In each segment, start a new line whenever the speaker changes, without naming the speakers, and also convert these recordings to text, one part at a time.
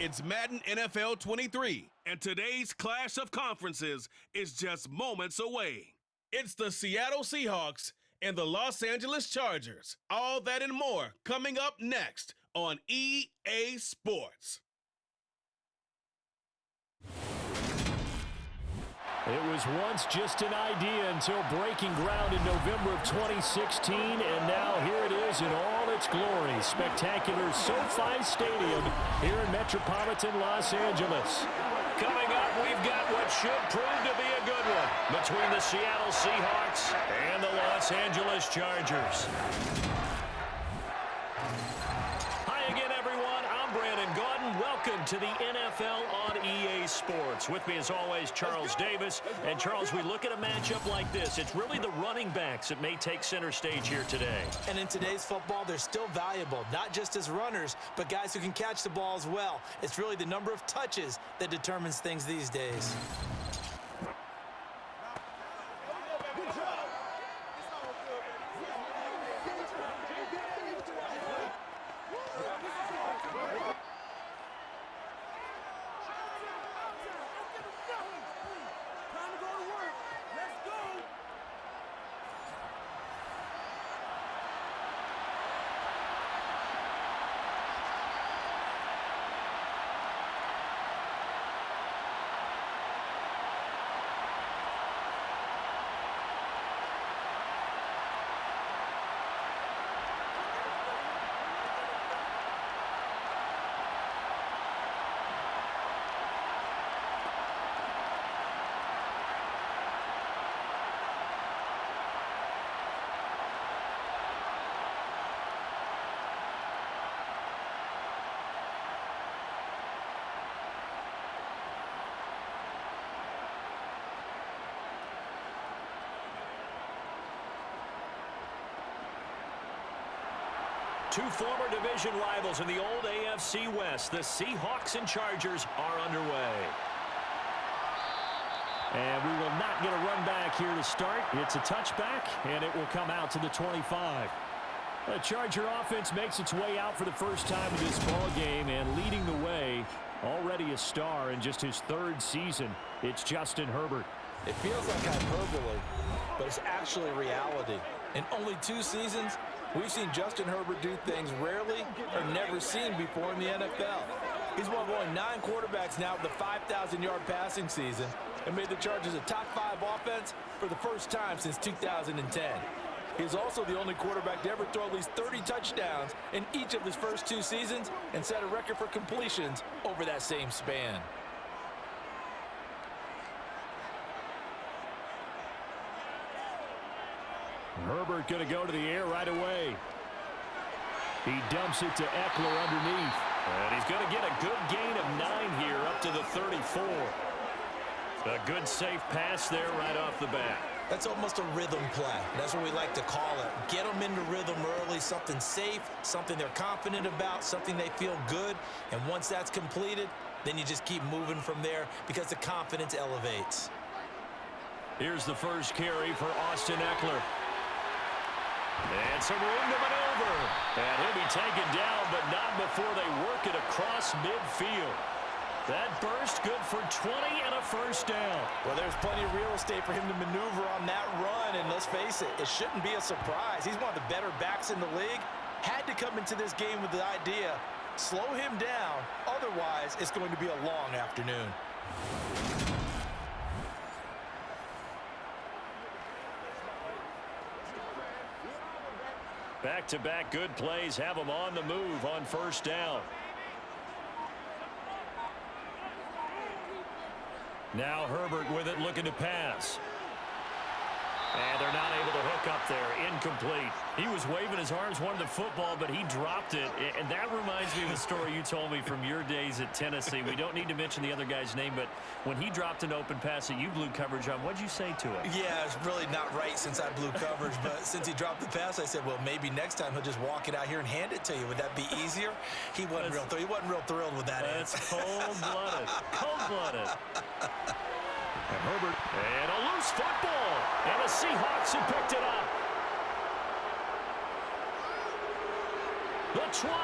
It's Madden NFL 23, and today's clash of conferences is just moments away. It's the Seattle Seahawks and the Los Angeles Chargers. All that and more coming up next on EA Sports.
It was once just an idea until breaking ground in November of 2016, and now here it is in all its glory. Spectacular SoFi Stadium here in metropolitan Los Angeles. Coming up, we've got what should prove to be a good one between the Seattle Seahawks and the Los Angeles Chargers. Welcome to the NFL on EA Sports. With me, as always, Charles Davis. And, Charles, we look at a matchup like this. It's really the running backs that may take center stage here today.
And in today's football, they're still valuable, not just as runners, but guys who can catch the ball as well. It's really the number of touches that determines things these days.
Two former division rivals in the old AFC West, the Seahawks and Chargers, are underway. And we will not get a run back here to start. It's a touchback, and it will come out to the 25. The Charger offense makes its way out for the first time in this ball game, and leading the way, already a star in just his third season, it's Justin Herbert.
It feels like hyperbole, but it's actually reality. In only 2 seasons, we've seen Justin Herbert do things rarely or never seen before in the NFL. He's one of only 9 quarterbacks now with the 5,000-yard passing season and made the Chargers a top 5 offense for the first time since 2010. He is also the only quarterback to ever throw at least 30 touchdowns in each of his first 2 seasons and set a record for completions over that same span.
Herbert going to go to the air right away. He dumps it to Eckler underneath. And he's going to get a good gain of 9 here up to the 34. A good safe pass there right off the bat.
That's almost a rhythm play. That's what we like to call it. Get them into rhythm early, something safe, something they're confident about, something they feel good. And once that's completed, then you just keep moving from there because the confidence elevates.
Here's the first carry for Austin Eckler. And some room to maneuver. And he'll be taken down, but not before they work it across midfield. That burst good for 20 and a first down.
Well, there's plenty of real estate for him to maneuver on that run, and let's face it, it shouldn't be a surprise. He's one of the better backs in the league. Had to come into this game with the idea, slow him down, otherwise it's going to be a long afternoon.
Back-to-back good plays have him on the move on first down. Now Herbert with it, looking to pass. And they're not able to hook up there. Incomplete. He was waving his arms, wanted the football, but he dropped it. And that reminds me of a story you told me from your days at Tennessee. We don't need to mention the other guy's name, but when he dropped an open pass that you blew coverage on, what'd you say to him?
Yeah, it's really not right since I blew coverage, but since he dropped the pass, I said, well, maybe next time he'll just walk it out here and hand it to you. Would that be easier? He wasn't real thrilled with that.
That's cold-blooded. Cold-blooded. And Herbert, and a loose football. And the Seahawks have picked it up. The 20.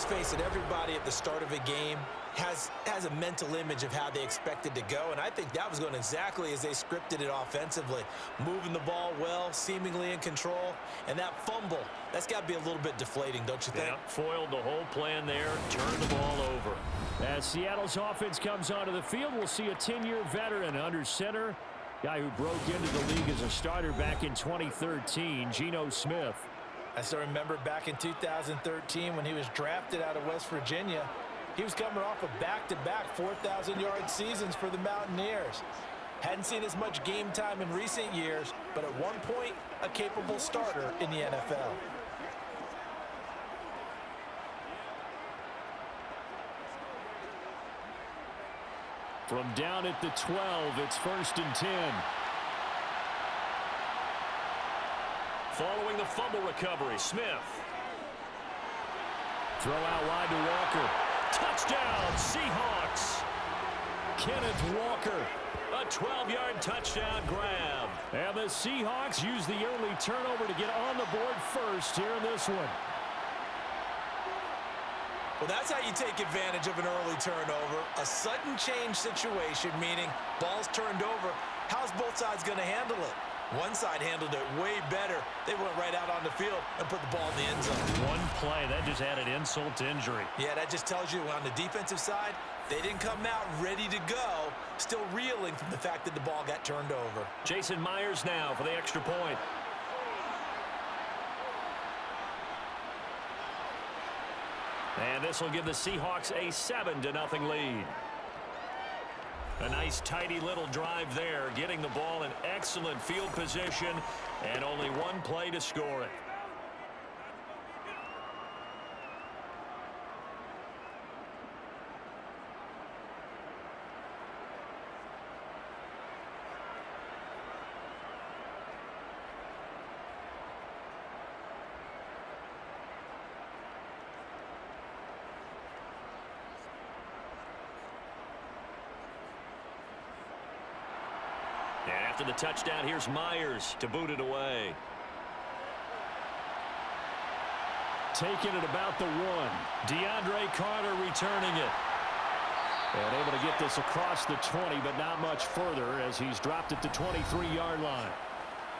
let's face it, everybody at the start of a game has a mental image of how they expect it to go, and I think that was going exactly as they scripted it offensively. Moving the ball well, seemingly in control, and that fumble, that's got to be a little bit deflating, don't you think?
Yeah, foiled the whole plan there, turned the ball over. As Seattle's offense comes onto the field, we'll see a 10-year veteran under center, guy who broke into the league as a starter back in 2013, Geno Smith.
I still remember back in 2013 when he was drafted out of West Virginia. He was coming off of back-to-back 4,000-yard seasons for the Mountaineers. Hadn't seen as much game time in recent years, but at one point, a capable starter in the NFL.
From down at the 12, it's 1st and 10. Following the fumble recovery, Smith. Throw out wide to Walker. Touchdown, Seahawks. Kenneth Walker, a 12-yard touchdown grab. And the Seahawks use the early turnover to get on the board first here in this one.
Well, that's how you take advantage of an early turnover. A sudden change situation, meaning ball's turned over. How's both sides going to handle it? One side handled it way better. They went right out on the field and put the ball in the end zone.
One play, that just added insult to injury.
Yeah, that just tells you on the defensive side, they didn't come out ready to go, still reeling from the fact that the ball got turned over.
Jason Myers now for the extra point. And this will give the Seahawks a 7-0 lead. A nice, tidy little drive there, getting the ball in excellent field position, and only one play to score it. And after the touchdown, here's Myers to boot it away. Taking it about the 1. DeAndre Carter returning it. And able to get this across the 20, but not much further as he's dropped at the 23-yard line.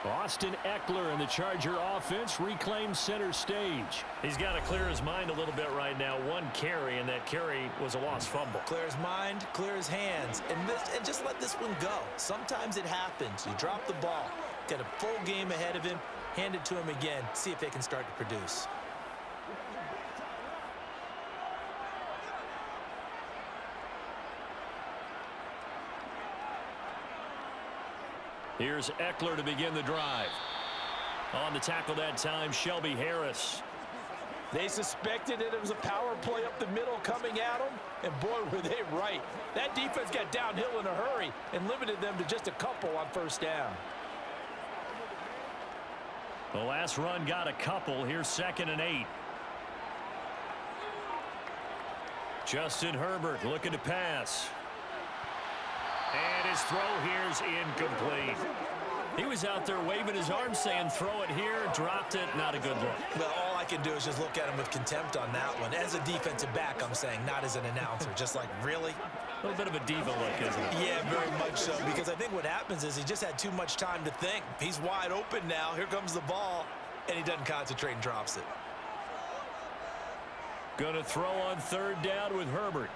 Austin Eckler and the Charger offense reclaims center stage. He's got to clear his mind a little bit right now. One carry, and that carry was a lost fumble.
Clear his mind, clear his hands, and just let this one go. Sometimes it happens. You drop the ball, got a full game ahead of him, hand it to him again, see if they can start to produce.
Here's Eckler to begin the drive. On the tackle that time, Shelby Harris.
They suspected that it was a power play up the middle coming at them, and boy, were they right. That defense got downhill in a hurry and limited them to just a couple on first down.
The last run got a couple. Here's 2nd and 8. Justin Herbert looking to pass. And his throw here's incomplete. He was out there waving his arm saying throw it here, dropped it, not a good look.
Well, all I can do is just look at him with contempt on that one. As a defensive back, I'm saying, not as an announcer. Just like, really?
A little bit of a diva look, isn't it?
Yeah, very much so, because I think what happens is he just had too much time to think. He's wide open now. Here comes the ball, and he doesn't concentrate and drops it.
Going to throw on 3rd down with Herbert.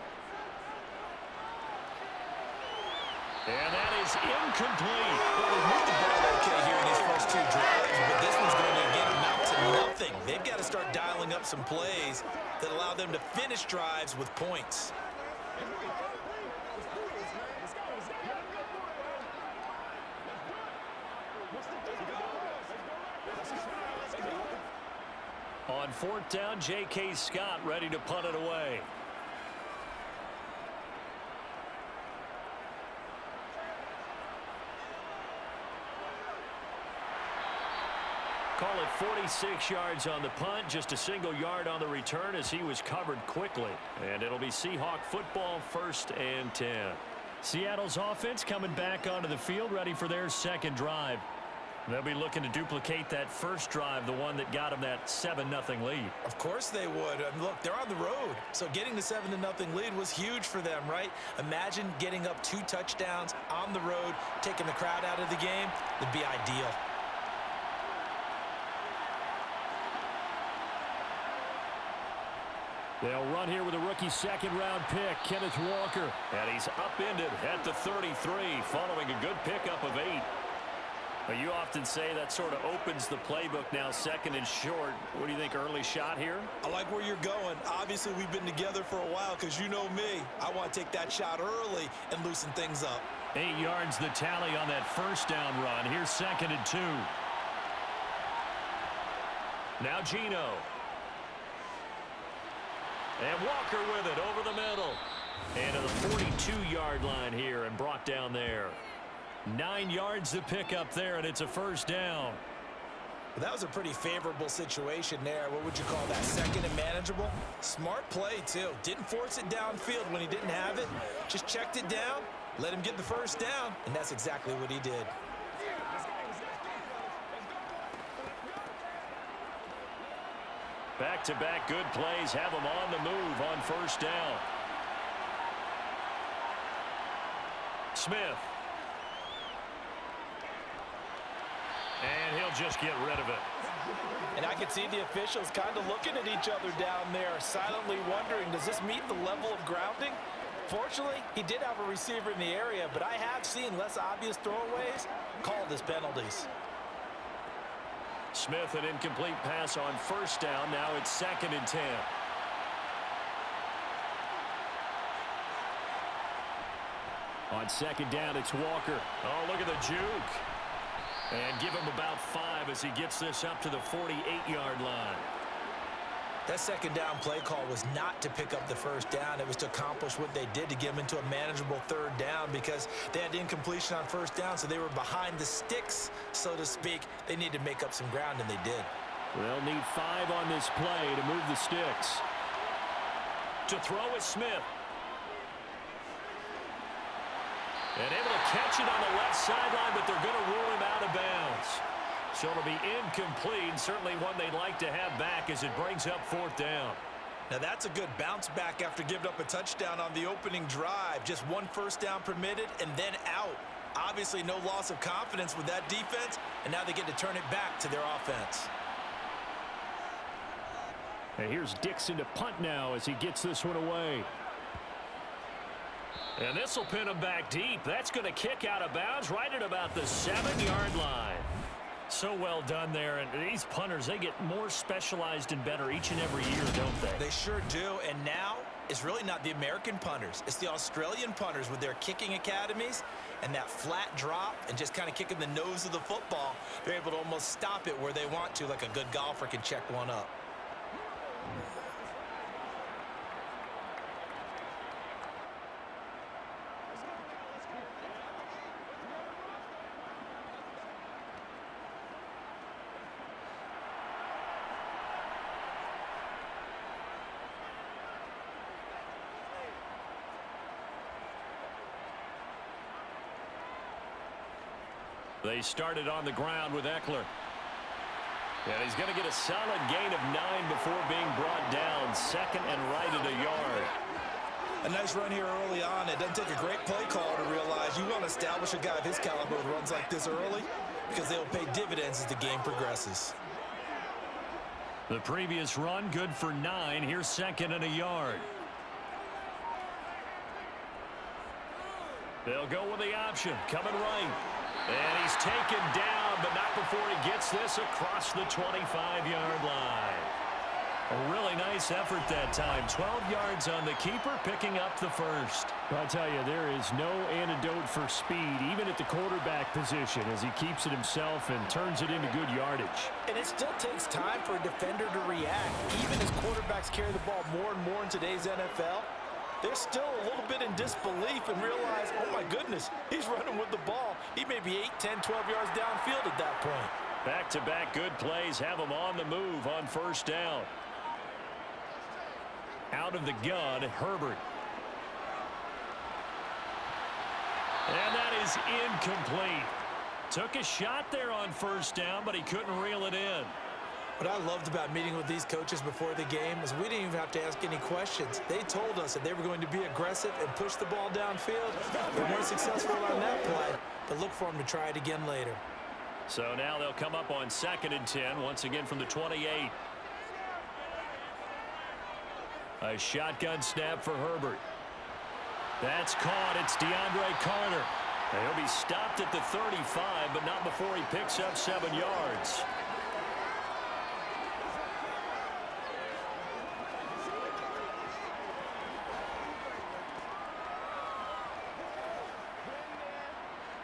And that is incomplete.
Well, they moved the ball okay here in these first 2 drives, but this one's going to again amount to nothing. They've got to start dialing up some plays that allow them to finish drives with points.
On 4th down, J.K. Scott ready to punt it away. Call it 46 yards on the punt, just a single yard on the return as he was covered quickly. And it'll be Seahawk football, 1st and 10. Seattle's offense coming back onto the field, ready for their 2nd drive. They'll be looking to duplicate that first drive, the one that got them that 7-0 lead.
Of course they would. And look, they're on the road. So getting the 7-0 lead was huge for them, right? Imagine getting up 2 touchdowns on the road, taking the crowd out of the game. It'd be ideal.
They'll run here with a rookie second-round pick, Kenneth Walker. And he's upended at the 33, following a good pickup of 8. Well, you often say that sort of opens the playbook now, second and short. What do you think, early shot here?
I like where you're going. Obviously, we've been together for a while because you know me. I want to take that shot early and loosen things up.
8 yards the tally on that first down run. Here's 2nd and 2. Now Geno. And Walker with it over the middle. And to the 42-yard line here and brought down there. 9 yards to pick up there, and it's a first down.
Well, that was a pretty favorable situation there. What would you call that? Second and manageable? Smart play, too. Didn't force it downfield when he didn't have it. Just checked it down, let him get the first down, and that's exactly what he did.
Back-to-back good plays have him on the move on first down. Smith. And he'll just get rid of it.
And I can see the officials kind of looking at each other down there, silently wondering, does this meet the level of grounding? Fortunately, he did have a receiver in the area, but I have seen less obvious throwaways called as penalties.
Smith, an incomplete pass on first down. Now it's 2nd and 10. On 2nd down, it's Walker. Oh, look at the juke. And give him about 5 as he gets this up to the 48-yard line.
That second down play call was not to pick up the first down. It was to accomplish what they did, to get them into a manageable 3rd down, because they had incompletion on first down, so they were behind the sticks, so to speak. They needed to make up some ground, and they did.
They'll need 5 on this play to move the sticks. To throw is Smith. And able to catch it on the left sideline, but they're going to rule him out of bounds. So it'll be incomplete, certainly one they'd like to have back as it brings up 4th down.
Now that's a good bounce back after giving up a touchdown on the opening drive. Just 1 first down permitted and then out. Obviously no loss of confidence with that defense, and now they get to turn it back to their offense.
And here's Dixon to punt now as he gets this one away. And this will pin him back deep. That's going to kick out of bounds right at about the 7-yard line. So well done there. And these punters, they get more specialized and better each and every year, don't they?
They sure do. And now it's really not the American punters. It's the Australian punters with their kicking academies and that flat drop and just kind of kicking the nose of the football. They're able to almost stop it where they want to, like a good golfer can check one up.
They started on the ground with Eckler. And he's going to get a solid gain of 9 before being brought down. 2nd and right at a yard.
A nice run here early on. It doesn't take a great play call to realize you want to establish a guy of his caliber who runs like this early, because they'll pay dividends as the game progresses.
The previous run good for 9. Here's 2nd and a yard. They'll go with the option. Coming right. And he's taken down, but not before he gets this across the 25-yard line. A really nice effort that time. 12 yards on the keeper, picking up the first.
I'll tell you, there is no antidote for speed, even at the quarterback position, as he keeps it himself and turns it into good yardage.
And it still takes time for a defender to react. Even as quarterbacks carry the ball more and more in today's NFL, they're still a little bit in disbelief and realize, oh my goodness, he's running with the ball. He may be 8, 10, 12 yards downfield at that point.
Back-to-back good plays have him on the move on first down. Out of the gun, Herbert. And that is incomplete. Took a shot there on first down, but he couldn't reel it in.
What I loved about meeting with these coaches before the game is we didn't even have to ask any questions. They told us that they were going to be aggressive and push the ball downfield. They weren't successful on that play, but look for them to try it again later.
So now they'll come up on 2nd and 10, once again from the 28. A shotgun snap for Herbert. That's caught. It's DeAndre Carter. He'll be stopped at the 35, but not before he picks up 7 yards.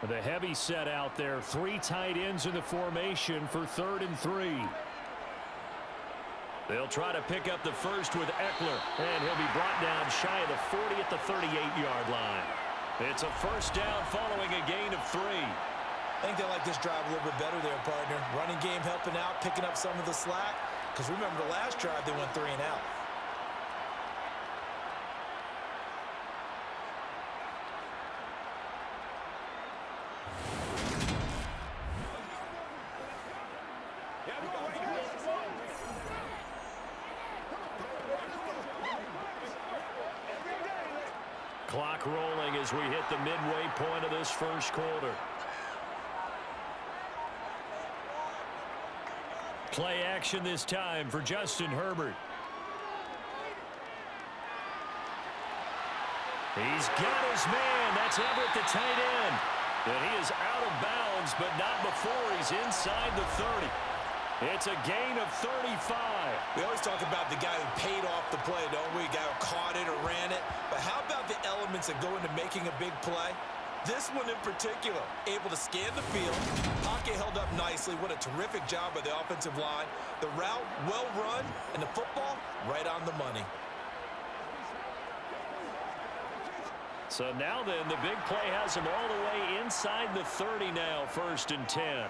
The heavy set out there. 3 tight ends in the formation for 3rd and 3. They'll try to pick up the first with Eckler, and he'll be brought down shy of the 40 at the 38-yard line. It's a first down following a gain of 3.
I think they like this drive a little bit better there, partner. Running game helping out, picking up some of the slack. Because remember, the last drive they went 3 and out.
Clock rolling as we hit the midway point of this first quarter. Play action this time for Justin Herbert. He's got his man. That's Everett, the tight end. And he is out of bounds, but not before he's inside the 30. It's a gain of 35.
We always talk about the guy who paid off the play, don't we? The guy who caught it or ran it. But how about the elements that go into making a big play? This one in particular, able to scan the field. Pocket held up nicely. What a terrific job by the offensive line. The route, well run, and the football, right on the money.
So now then, the big play has him all the way inside the 30 now, 1st and 10.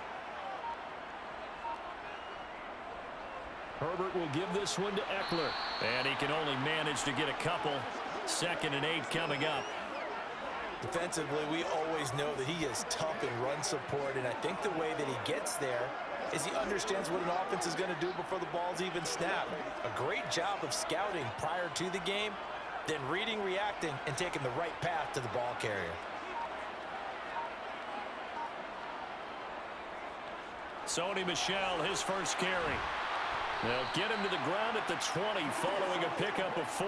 Herbert will give this one to Eckler. And he can only manage to get a couple. 2nd and 8 coming up.
Defensively, we always know that he is tough in run support, and I think the way that he gets there is he understands what an offense is going to do before the ball's even snapped. A great job of scouting prior to the game, then reading, reacting, and taking the right path to the ball carrier.
Sony Michel, his first carry. They'll get him to the ground at the 20 following a pickup of 4.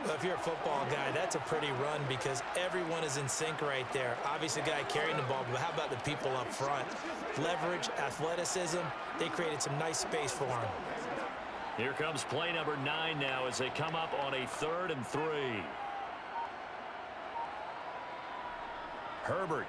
Well, if you're a football guy, that's a pretty run because everyone is in sync right there. Obviously, the guy carrying the ball, but how about the people up front? Leverage, athleticism, they created some nice space for him.
Here comes play number 9 now as they come up on a 3rd and 3. Herbert.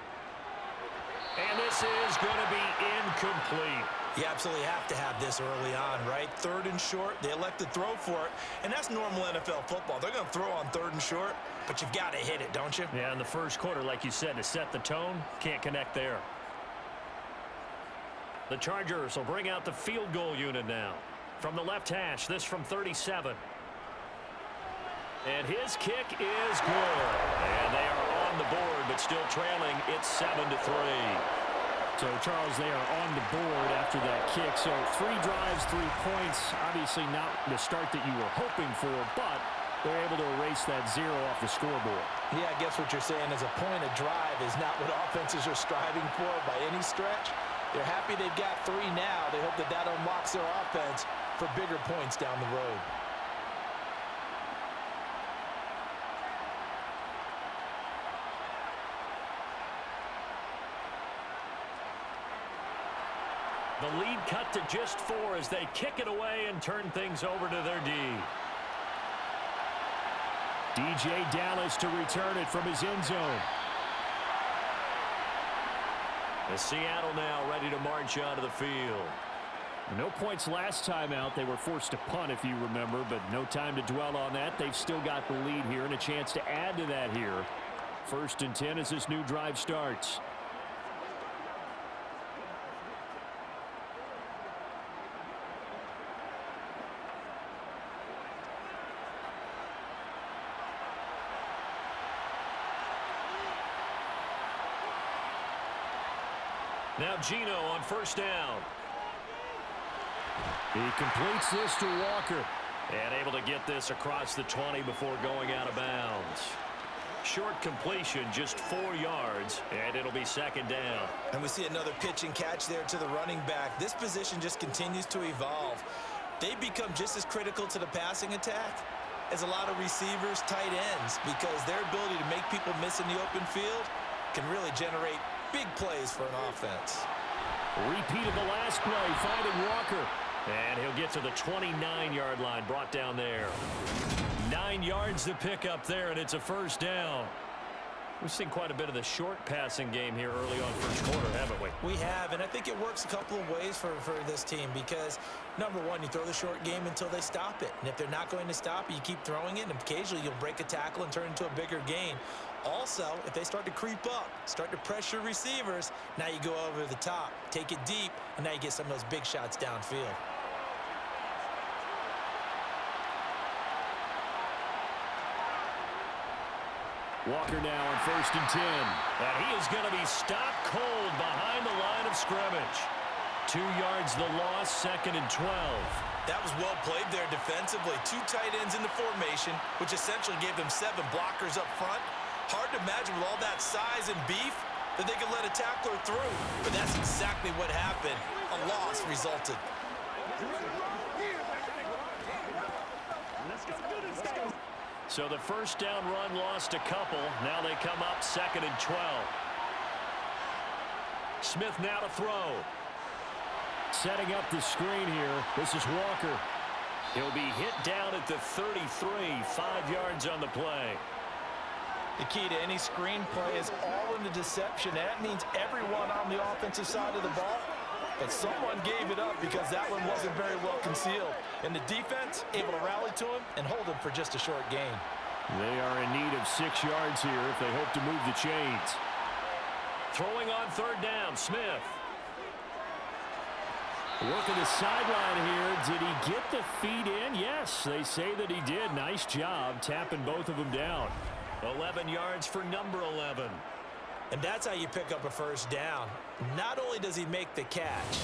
And this is going to be incomplete.
You absolutely have to have this early on, right? 3rd and short, they elect to throw for it, and that's normal NFL football. They're going to throw on 3rd and short, but you've got to hit it, don't you?
Yeah, in the first quarter, like you said, to set the tone, can't connect there. The Chargers will bring out the field goal unit now. From the left hash, this from 37. And his kick is good. And they are on the board, but still trailing. It's 7-3.
So, Charles, they are on the board after that kick. So 3 drives, 3 points. Obviously not the start that you were hoping for, but they're able to erase that 0 off the scoreboard.
Yeah, I guess what you're saying is a point of drive is not what offenses are striving for by any stretch. They're happy they've got 3 now. They hope that that unlocks their offense for bigger points down the road.
The lead cut to just 4 as they kick it away and turn things over to their D.
DJ Dallas to return it from his end zone.
The Seattle now ready to march onto the field.
No points last time out. They were forced to punt, if you remember, but no time to dwell on that. They've still got the lead here and a chance to add to that here. 1st and 10 as this new drive starts. Now Gino on first down. He completes this to Walker. And able to get this across the 20 before going out of bounds. Short completion, just 4 yards, and it'll be second down.
And we see another pitch and catch there to the running back. This position just continues to evolve. They become just as critical to the passing attack as a lot of receivers, tight ends, because their ability to make people miss in the open field can really generate big plays for an offense.
Repeat of the last play, finding Walker. And he'll get to the 29-yard line, brought down there. 9 yards to pick up there, and it's a first down. We've seen quite a bit of the short passing game here early on first quarter, haven't we?
We have, and I think it works a couple of ways for this team because, number one, you throw the short game until they stop it. And if they're not going to stop it, you keep throwing it, and occasionally you'll break a tackle and turn it into a bigger gain. Also, if they start to creep up, start to pressure receivers, now you go over the top, take it deep, and now you get some of those big shots downfield.
Walker now on first and 10. And he is going to be stopped cold behind the line of scrimmage. 2 yards the loss, second and 12.
That was well played there defensively. 2 tight ends in the formation, which essentially gave them 7 blockers up front. Hard to imagine with all that size and beef that they could let a tackler through. But that's exactly what happened. A loss resulted.
So the first down run lost a couple. Now they come up second and 12. Smith now to throw. Setting up the screen here. This is Walker. He'll be hit down at the 33, 5 yards on the play.
The key to any screen play is all in the deception. That means everyone on the offensive side of the ball. But someone gave it up because that one wasn't very well concealed. And the defense able to rally to him and hold him for just a short gain.
They are in need of 6 yards here if they hope to move the chains. Throwing on third down, Smith. Working the sideline here. Did he get the feet in? Yes, they say that he did. Nice job tapping both of them down. 11 yards for number 11.
And that's how you pick up a first down. Not only does he make the catch,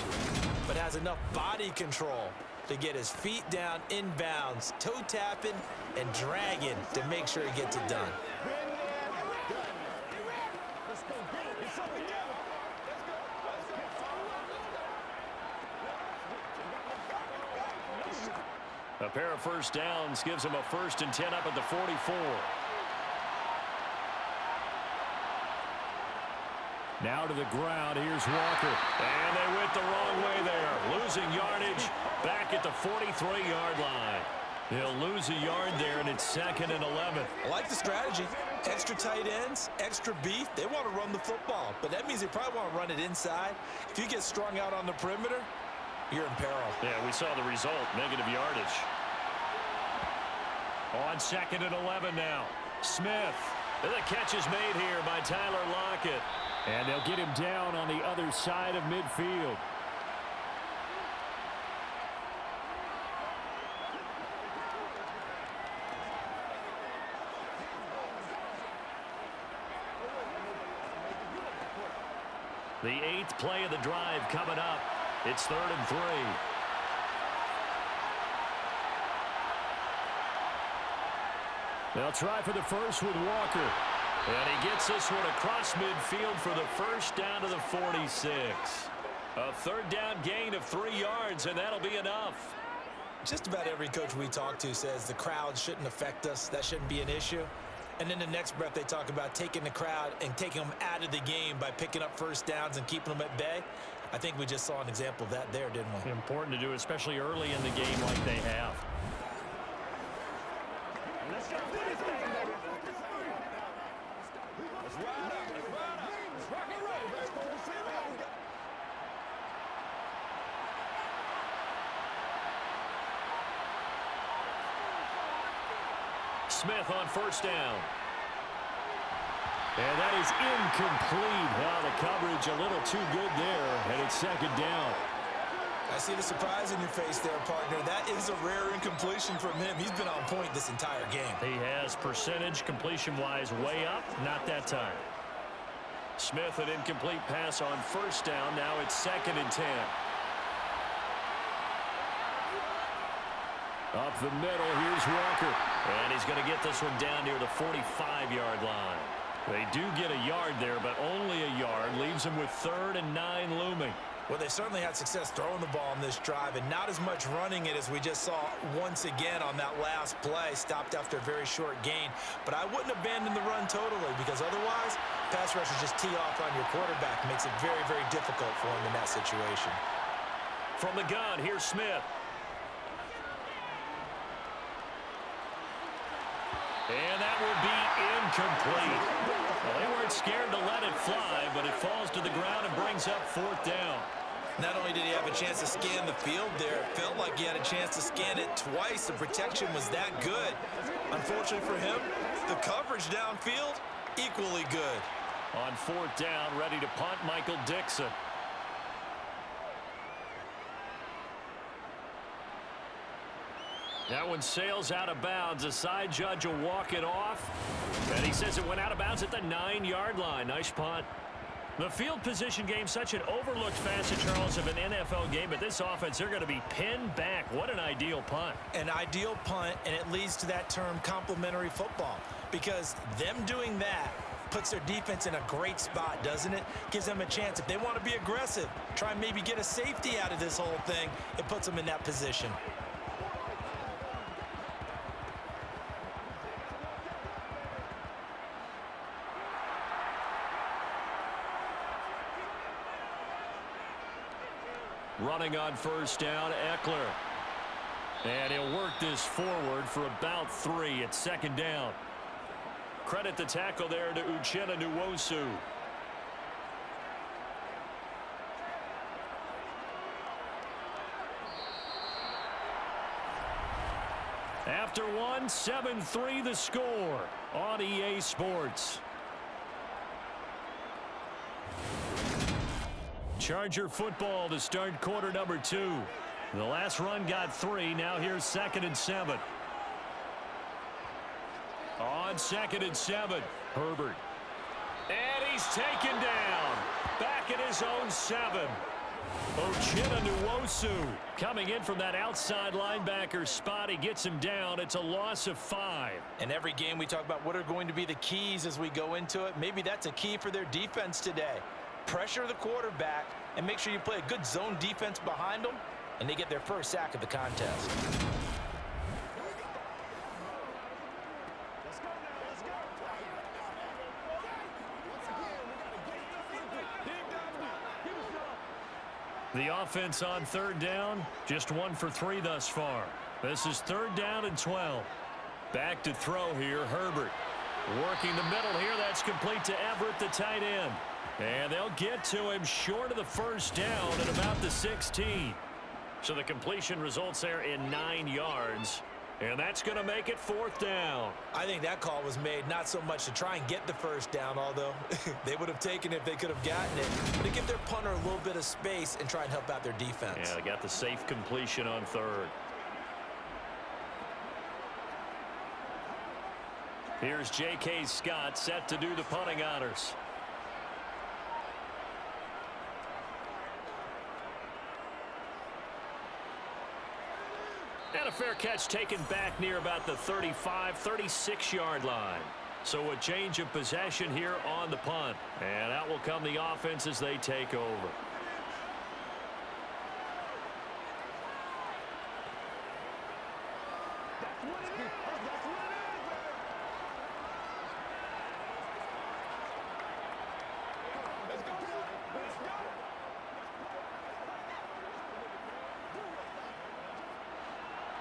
but has enough body control to get his feet down inbounds, toe tapping and dragging to make sure he gets it done.
A pair of first downs gives him a first and 10 up at the 44. Now to the ground. Here's Walker. And they went the wrong way there. Losing yardage back at the 43-yard line. He'll lose a yard there, and it's second and 11.
I like the strategy. Extra tight ends, extra beef. They want to run the football, but that means they probably want to run it inside. If you get strung out on the perimeter, you're in peril.
Yeah, we saw the result, negative yardage. On second and 11 now. Smith. The catch is made here by Tyler Lockett. And they'll get him down on the other side of midfield. The 8th play of the drive coming up. It's third and 3. They'll try for the first with Walker. And he gets this one across midfield for the first down to the 46. A third down gain of 3 yards, and that'll be enough.
Just about every coach we talk to says the crowd shouldn't affect us. That shouldn't be an issue. And then the next breath they talk about taking the crowd and taking them out of the game by picking up first downs and keeping them at bay. I think we just saw an example of that there, didn't we?
Important to do, especially early in the game like they have.
Let's go.
Smith on first down. And that is incomplete. Well, the coverage a little too good there, and it's second down.
I see the surprise in your face there, partner. That is a rare incompletion from him. He's been on point this entire game.
He has percentage completion-wise way up. Not that time.
Smith, an incomplete pass on first down. Now it's 2nd and 10. Up the middle, here's Walker. And he's going to get this one down near the 45-yard line. They do get a yard there, but only a yard. Leaves them with 3rd and 9 looming.
Well, they certainly had success throwing the ball on this drive and not as much running it as we just saw once again on that last play. Stopped after a very short gain. But I wouldn't abandon the run totally because otherwise, pass rushers just tee off on your quarterback. Makes it very, very difficult for him in that situation.
From the gun, here's Smith. And that will be incomplete. Well, they weren't scared to let it fly, but it falls to the ground and brings up 4th down.
Not only did he have a chance to scan the field there, it felt like he had a chance to scan it twice. The protection was that good. Unfortunately for him, the coverage downfield, equally good.
On 4th down, ready to punt, Michael Dixon. That one sails out of bounds. The side judge will walk it off. And he says it went out of bounds at the 9-yard line. Nice punt. The field position game, such an overlooked facet, Charles, of an NFL game. But this offense, they're going to be pinned back. What an ideal punt.
An ideal punt, and it leads to that term complementary football. Because them doing that puts their defense in a great spot, doesn't it? Gives them a chance. If they want to be aggressive, try and maybe get a safety out of this whole thing, it puts them in that position.
Running on 1st down, Eckler. And he'll work this forward for about 3 at 2nd down. Credit the tackle there to Uchenna Nwosu. After one, 7-3 the score on EA Sports. Charger football to start quarter number 2. The last run got 3. Now here's 2nd and 7. On 2nd and 7, Herbert. And he's taken down. Back at his own 7. Uchenna Nwosu coming in from that outside linebacker spot. He gets him down. It's a loss of 5.
In every game we talk about what are going to be the keys as we go into it. Maybe that's a key for their defense today. Pressure the quarterback and make sure you play a good zone defense behind them, and they get their first sack of the contest.
The offense on 3rd down, just 1 for 3 thus far. This is 3rd down and 12. Back to throw here, Herbert. Working the middle here, that's complete to Everett, the tight end. And they'll get to him short of the 1st down at about the 16. So the completion results there in 9 yards. And that's going to make it 4th down.
I think that call was made not so much to try and get the 1st down, although they would have taken it if they could have gotten it, but to give their punter a little bit of space and try and help out their defense.
Yeah, they got the safe completion on 3rd. Here's J.K. Scott set to do the punting honors. And a fair catch taken back near about the 35, 36-yard line. So a change of possession here on the punt. And out will come the offense as they take over.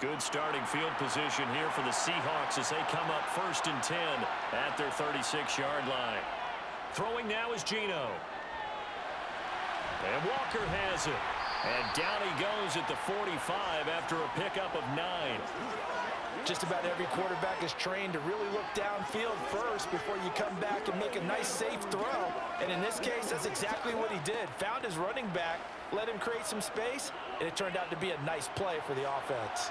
Good starting field position here for the Seahawks as they come up 1st and 10 at their 36-yard line. Throwing now is Geno. And Walker has it. And down he goes at the 45 after a pickup of 9.
Just about every quarterback is trained to really look downfield first before you come back and make a nice, safe throw. And in this case, that's exactly what he did. Found his running back, let him create some space, and it turned out to be a nice play for the offense.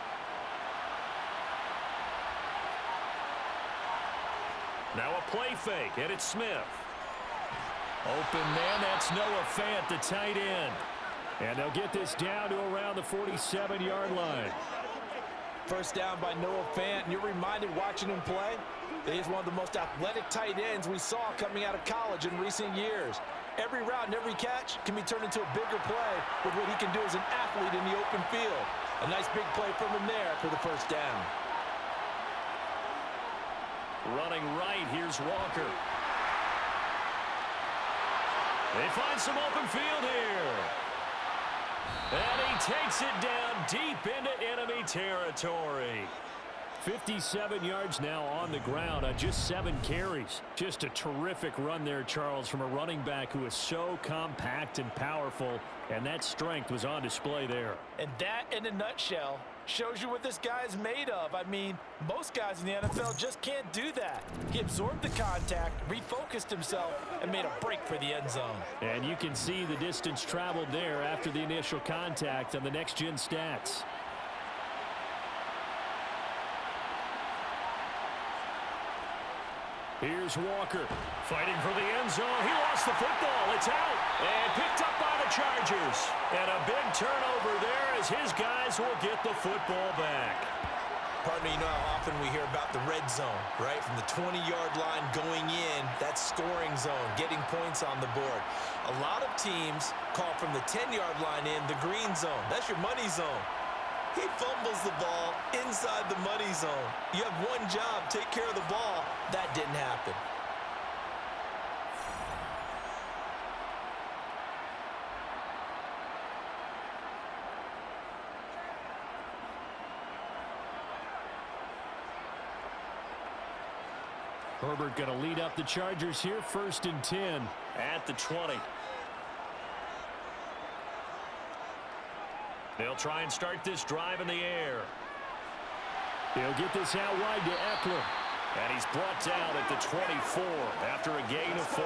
Now a play fake, and it's Smith. Open man, that's Noah Fant, the tight end. And they'll get this down to around the 47-yard line.
First down by Noah Fant, and you're reminded watching him play that he's one of the most athletic tight ends we saw coming out of college in recent years. Every route and every catch can be turned into a bigger play with what he can do as an athlete in the open field. A nice big play from him there for the first down.
Running right, here's Walker. They find some open field here. And he takes it down deep into enemy territory. 57 yards now on the ground on just 7 carries. Just a terrific run there, Charles, from a running back who is so compact and powerful, and that strength was on display there.
And that, in a nutshell, shows you what this guy is made of. I mean, most guys in the NFL just can't do that. He absorbed the contact, refocused himself, and made a break for the end zone.
And you can see the distance traveled there after the initial contact on the next-gen stats. Here's Walker fighting for the end zone. He lost the football. It's out and picked up by the Chargers. And a big turnover there as his guys will get the football back.
Pardon me, you know how often we hear about the red zone, right? From the 20-yard line going in, that's scoring zone, getting points on the board. A lot of teams call from the 10-yard line in the green zone. That's your money zone. He fumbles the ball inside the money zone. You have one job, take care of the ball. That didn't happen.
Herbert going to lead up the Chargers here, 1st and 10 at the 20. They'll try and start this drive in the air. He'll get this out wide to Eckler. And he's brought down at the 24 after a gain of 4.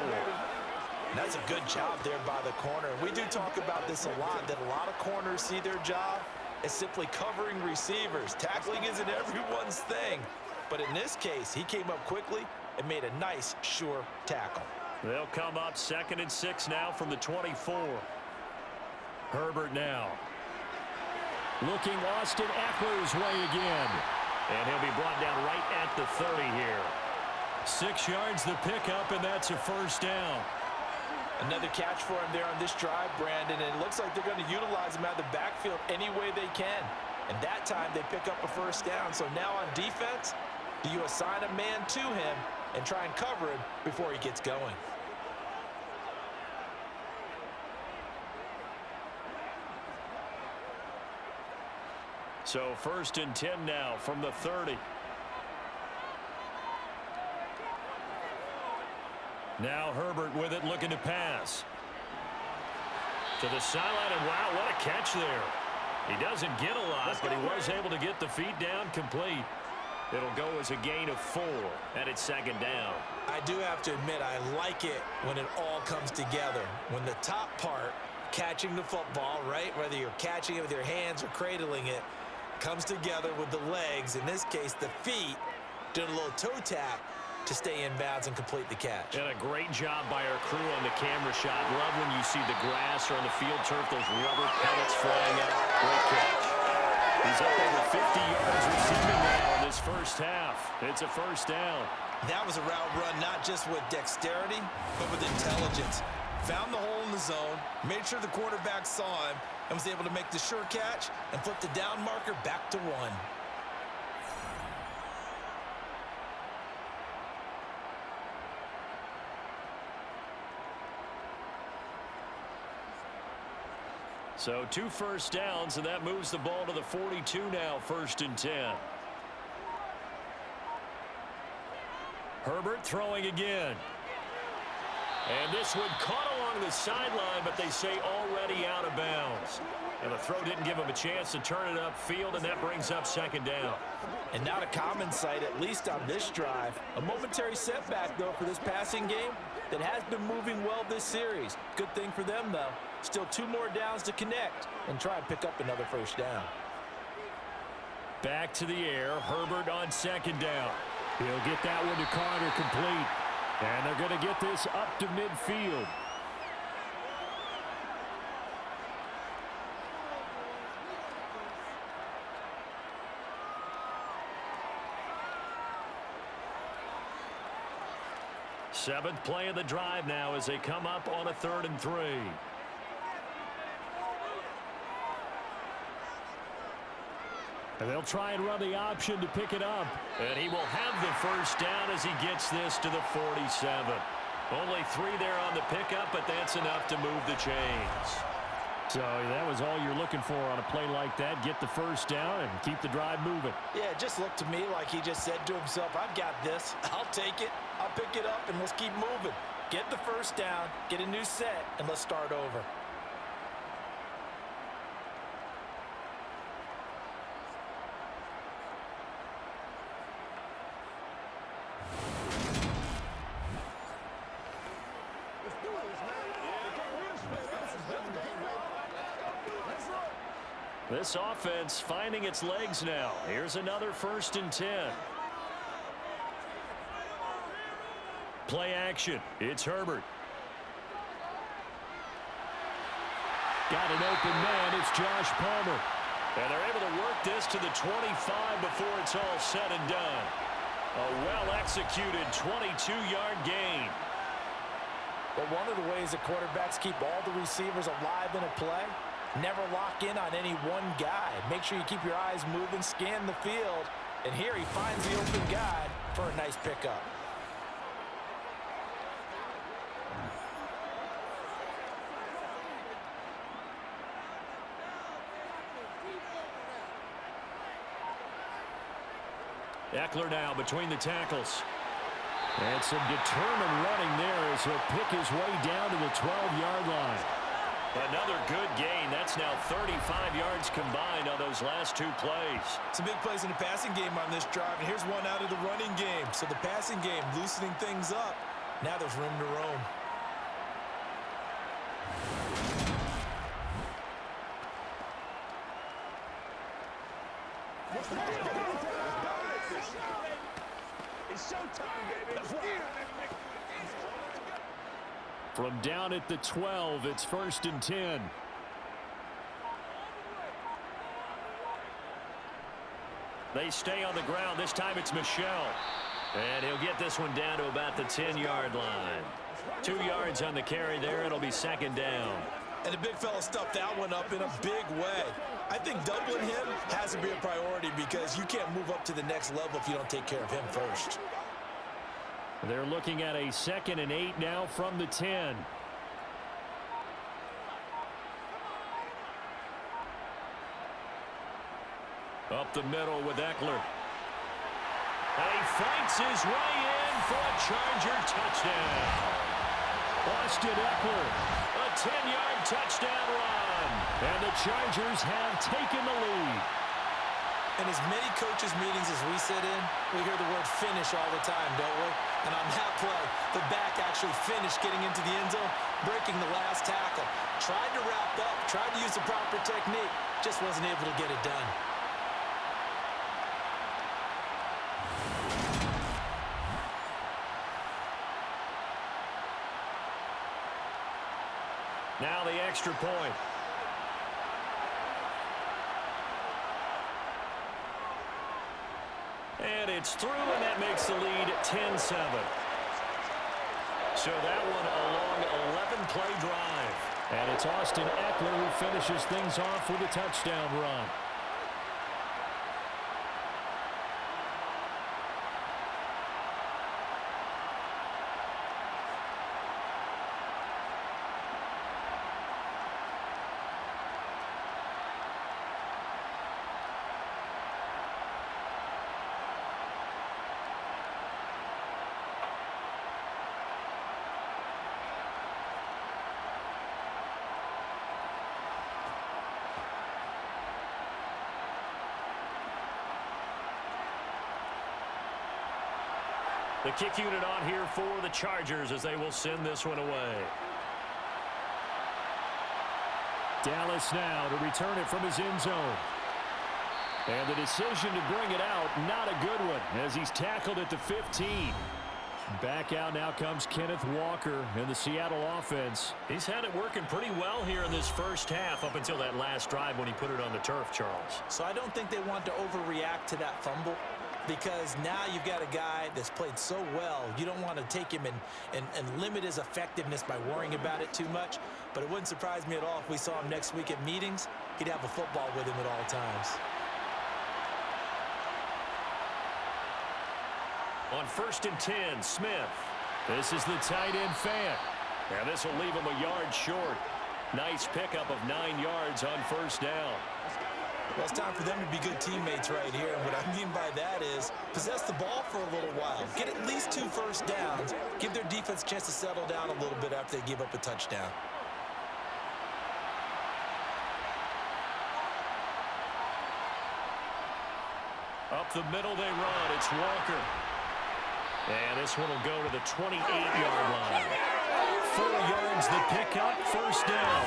That's a good job there by the corner. We do talk about this a lot, that a lot of corners see their job as simply covering receivers. Tackling isn't everyone's thing. But in this case, he came up quickly and made a nice, sure tackle.
They'll come up 2nd and 6 now from the 24. Herbert now. Looking Austin Eckler's way again. And he'll be brought down right at the 30 here. 6 yards the pickup, and that's a 1st down.
Another catch for him there on this drive, Brandon, and it looks like they're going to utilize him out of the backfield any way they can. And that time they pick up a 1st down. So now on defense, do you assign a man to him and try and cover him before he gets going?
So 1st and 10 now from the 30. Now Herbert with it, looking to pass. To the sideline, and wow, what a catch there. He doesn't get a lot, but he was able to get the feet down complete. It'll go as a gain of 4, and it's 2nd down.
I do have to admit, I like it when it all comes together. When the top part, catching the football, right, whether you're catching it with your hands or cradling it, comes together with the legs, in this case the feet, doing a little toe tap to stay in bounds and complete the catch.
And a great job by our crew on the camera shot. Love when you see the grass or on the field turf, those rubber pellets flying up. Great catch. He's up over 50 yards receiving now in this first half. It's a 1st down.
That was a route run not just with dexterity, but with intelligence. Found the hole in the zone, made sure the quarterback saw him, and was able to make the sure catch and flip the down marker back to 1.
So 2 1st downs, and that moves the ball to the 42 now, 1st and 10. Herbert throwing again. And this one caught along the sideline, but they say already out of bounds. And the throw didn't give him a chance to turn it upfield, and that brings up 2nd down.
And not a common sight, at least on this drive. A momentary setback, though, for this passing game that has been moving well this series. Good thing for them, though. Still 2 more downs to connect and try and pick up another 1st down.
Back to the air, Herbert on 2nd down. He'll get that one to Carter complete. And they're going to get this up to midfield. Seventh play of the drive now as they come up on a 3rd and 3.
And they'll try and run the option to pick it up.
And he will have the first down as he gets this to the 47. Only 3 there on the pickup, but that's enough to move the chains.
So that was all you're looking for on a play like that. Get the first down and keep the drive moving.
Yeah, it just looked to me like he just said to himself, I've got this. I'll take it. I'll pick it up, and let's keep moving. Get the first down, get a new set, and let's start over.
This offense finding its legs now. Here's another 1st and 10. Play action. It's Herbert.
Got an open man. It's Josh Palmer.
And they're able to work this to the 25 before it's all said and done. A well-executed 22-yard gain.
But one of the ways that quarterbacks keep all the receivers alive in a play, never lock in on any one guy. Make sure you keep your eyes moving, scan the field. And here he finds the open guy for a nice pickup.
Eckler now between the tackles.
And some determined running there as he'll pick his way down to the 12-yard line.
Another good gain. That's now 35 yards combined on those last 2 plays.
Some big plays in the passing game on this drive, and here's one out of the running game. So the passing game loosening things up. Now there's room to roam.
It's showtime, baby.
From down at the 12, it's 1st and 10.
They stay on the ground. This time it's Michel. And he'll get this one down to about the 10-yard line. 2 yards on the carry there. It'll be 2nd down.
And the big fella stuffed that one up in a big way. I think doubling him has to be a priority because you can't move up to the next level if you don't take care of him first.
They're looking at a 2nd and 8 now from the 10.
Up the middle with Eckler. And he fights his way in for a Charger touchdown.
Austin Eckler.
A 10-yard touchdown run.
And the Chargers have taken the lead.
In as many coaches' meetings as we sit in, we hear the word finish all the time, don't we? And on that play, the back actually finished getting into the end zone, breaking the last tackle. Tried to wrap up, tried to use the proper technique, just wasn't able to get it done.
Now the extra point. And it's through, and that makes the lead 10-7. So that one a long 11-play drive.
And it's Austin Eckler who finishes things off with a touchdown run.
The kick unit on here for the Chargers as they will send this one away.
Dallas now to return it from his end zone. And the decision to bring it out, not a good one, as he's tackled at the 15. Back out now comes Kenneth Walker in the Seattle offense.
He's had it working pretty well here in this first half up until that last drive when he put it on the turf, Charles.
So I don't think they want to overreact to that fumble. because now you've got a guy that's played so well. You don't want to take him and limit his effectiveness by worrying about it too much. But it wouldn't surprise me at all if we saw him next week at meetings. He'd have a football with him at all times.
On 1st and 10, Smith. This is the tight end fan. And this will leave him a yard short. Nice pickup of 9 yards on 1st down.
Well, it's time for them to be good teammates right here. And what I mean by that is possess the ball for a little while. Get at least 2 first downs. Give their defense a chance to settle down a little bit after they give up a touchdown.
Up the middle they run. It's Walker. And this one will go to the 28-yard line. 4 yards the pickup, 1st down.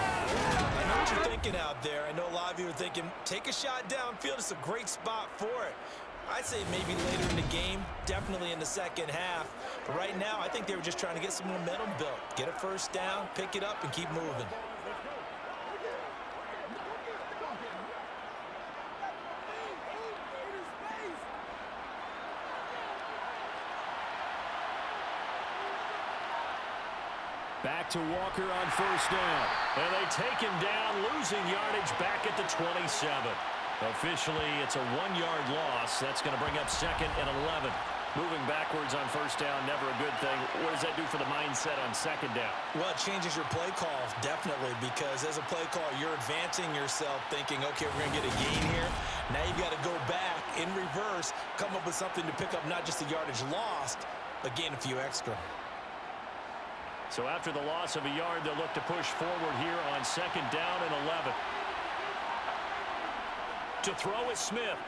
I know what you're thinking out there. I know a lot of you are thinking, take a shot downfield. It's a great spot for it. I'd say maybe later in the game, definitely in the second half. But right now, I think they were just trying to get some momentum built. Get a 1st down, pick it up, and keep moving.
Back to Walker on 1st down. And they take him down, losing yardage back at the 27. Officially, it's a 1-yard loss. That's going to bring up 2nd and 11. Moving backwards on 1st down, never a good thing. What does that do for the mindset on 2nd down?
Well, it changes your play call, definitely, because as a play call, you're advancing yourself thinking, okay, we're going to get a gain here. Now you've got to go back in reverse, come up with something to pick up not just the yardage lost, but gain a few extra.
So after the loss of a yard, they'll look to push forward here on 2nd down and 11. To throw is Smith.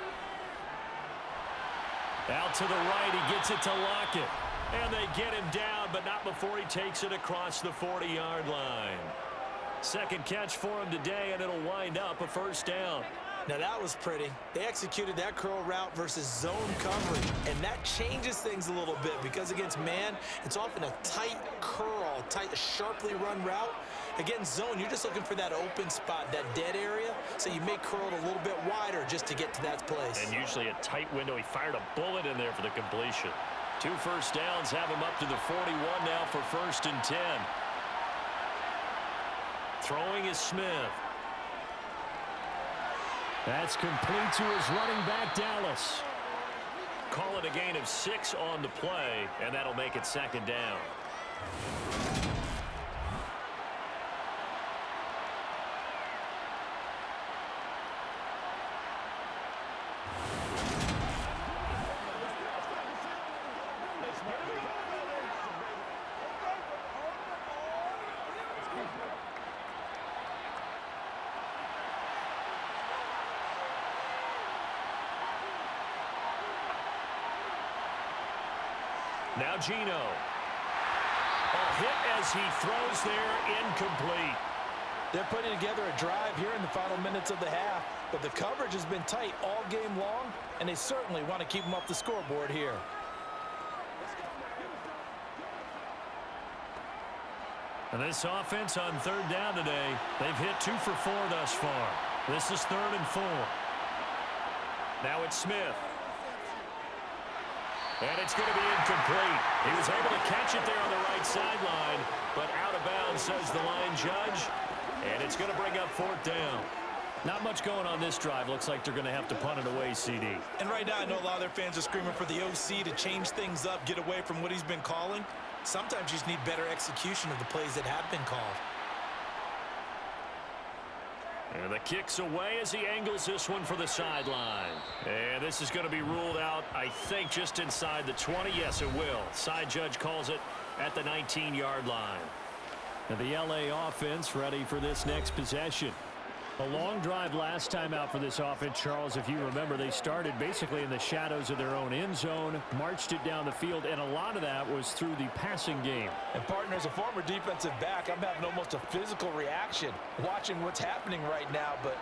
Out to the right, he gets it to Lockett. And they get him down, but not before he takes it across the 40-yard line. 2nd catch for him today, and it'll wind up a 1st down.
Now that was pretty. They executed that curl route versus zone coverage, and that changes things a little bit because against man, it's often a tight curl, tight, sharply run route. Against zone, you're just looking for that open spot, that dead area, so you may curl it a little bit wider just to get to that place.
And usually a tight window. He fired a bullet in there for the completion. 2 first downs have him up to the 41 now for 1st and 10. Throwing is Smith. That's complete to his running back, Dallas. Call it a gain of 6 on the play, and that'll make it 2nd down. Now Geno. A hit as he throws there, incomplete.
They're putting together a drive here in the final minutes of the half, but the coverage has been tight all game long, and they certainly want to keep them off the scoreboard here.
And this offense on 3rd down today, they've hit 2 for 4 thus far. This is 3rd and 4. Now it's Smith. And it's going to be incomplete. He was able to catch it there on the right sideline, but out of bounds, says the line judge. And it's going to bring up 4th down. Not much going on this drive. Looks like they're going to have to punt it away, CD.
And right now, I know a lot of their fans are screaming for the OC to change things up, get away from what he's been calling. Sometimes you just need better execution of the plays that have been called.
And the kick's away as he angles this one for the sideline. And this is going to be ruled out, I think, just inside the 20. Yes, it will. Side judge calls it at the 19-yard line. And the LA offense ready for this next possession. A long drive last time out for this offense, Charles. If you remember, they started basically in the shadows of their own end zone, marched it down the field, and a lot of that was through the passing game.
And, partner, as a former defensive back, I'm having almost a physical reaction watching what's happening right now. But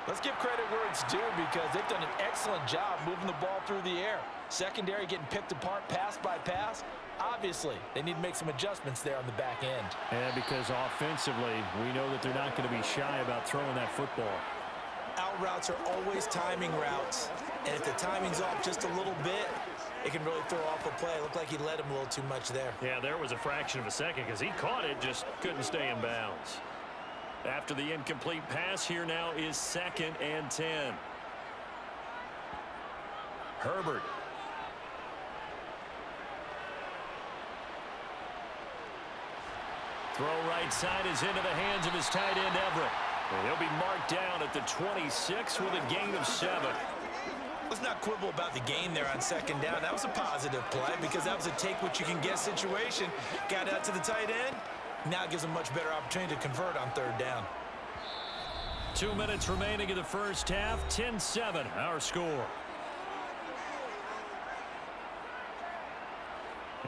let's give credit where it's due because they've done an excellent job moving the ball through the air. Secondary getting picked apart pass by pass. Obviously, they need to make some adjustments there on the back end.
And because offensively, we know that they're not going to be shy about throwing that football.
routes are always timing routes. And if the timing's off just a little bit, it can really throw off a play. It looked like he led him a little too much there.
Yeah, there was a fraction of a second because he caught it, just couldn't stay in bounds. After the incomplete pass, here now is 2nd and 10. Herbert. Throw right side is into the hands of his tight end, Everett. And he'll be marked down at the 26 with a gain of 7.
Let's not quibble about the gain there on 2nd down. That was a positive play because that was a take-what-you-can-get situation. Got out to the tight end. Now it gives him a much better opportunity to convert on 3rd down.
2 minutes remaining in the first half. 10-7, our score.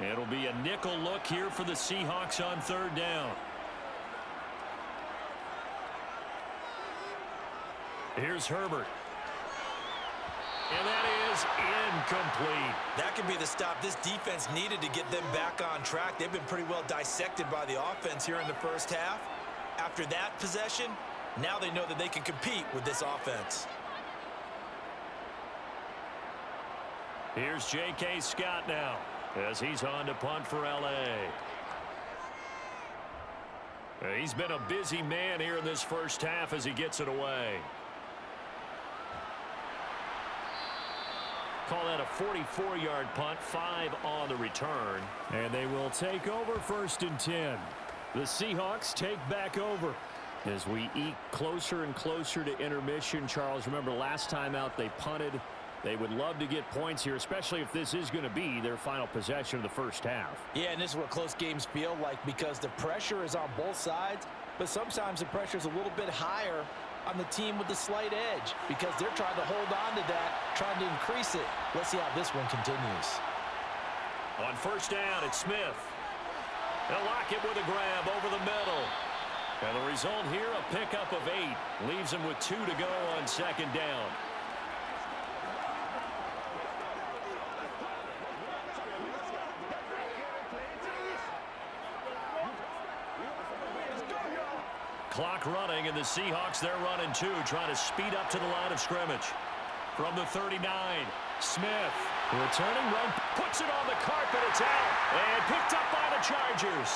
It'll be a nickel look here for the Seahawks on 3rd down. Here's Herbert. And that is incomplete.
That could be the stop this defense needed to get them back on track. They've been pretty well dissected by the offense here in the first half. After that possession, now they know that they can compete with this offense.
Here's J.K. Scott now as he's on to punt for L.A. He's been a busy man here in this first half as he gets it away. Call that a 44-yard punt, 5 on the return. And they will take over 1st and 10. The Seahawks take back over. As we eke closer and closer to intermission, Charles, remember last time out they punted. They would love to get points here, especially if this is going to be their final possession of the first half.
Yeah, and this is what close games feel like because the pressure is on both sides, but sometimes the pressure is a little bit higher on the team with the slight edge because they're trying to hold on to that, trying to increase it. Let's see how this one continues.
On 1st down, it's Smith. They'll lock it with a grab over the middle. And the result here, a pickup of 8. Leaves him with 2 to go on 2nd down. Clock running, and the Seahawks, they're running 2, trying to speed up to the line of scrimmage. From the 39, Smith, returning run, puts it on the carpet, it's out, and picked up by the Chargers.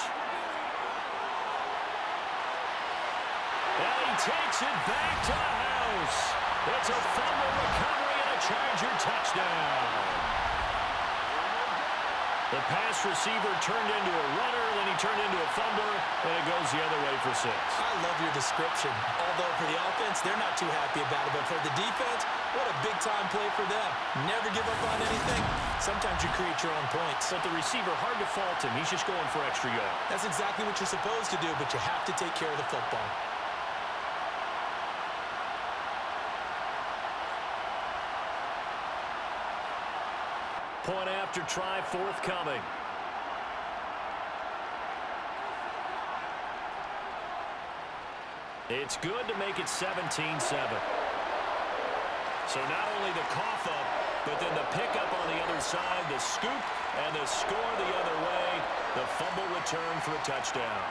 And he takes it back to the house. It's a fumble recovery and a Charger touchdown. The pass receiver turned into a runner, then he turned into a fumbler, and it goes the other way for 6.
I love your description. Although for the offense, they're not too happy about it. But for the defense, what a big-time play for them. Never give up on anything. Sometimes you create your own points.
But the receiver, hard to fault him. He's just going for extra yard.
That's exactly what you're supposed to do, but you have to take care of the football.
Point after try forthcoming. It's good to make it 17-7. So not only the cough up, but then the pickup on the other side, the scoop, and the score the other way. The fumble return for a touchdown.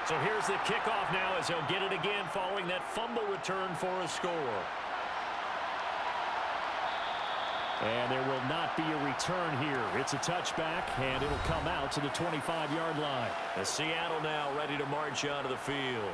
So here's the kickoff now as he'll get it again following that fumble return for a score. And there will not be a return here. It's a touchback, and it'll come out to the 25-yard line. As Seattle now ready to march out of the field.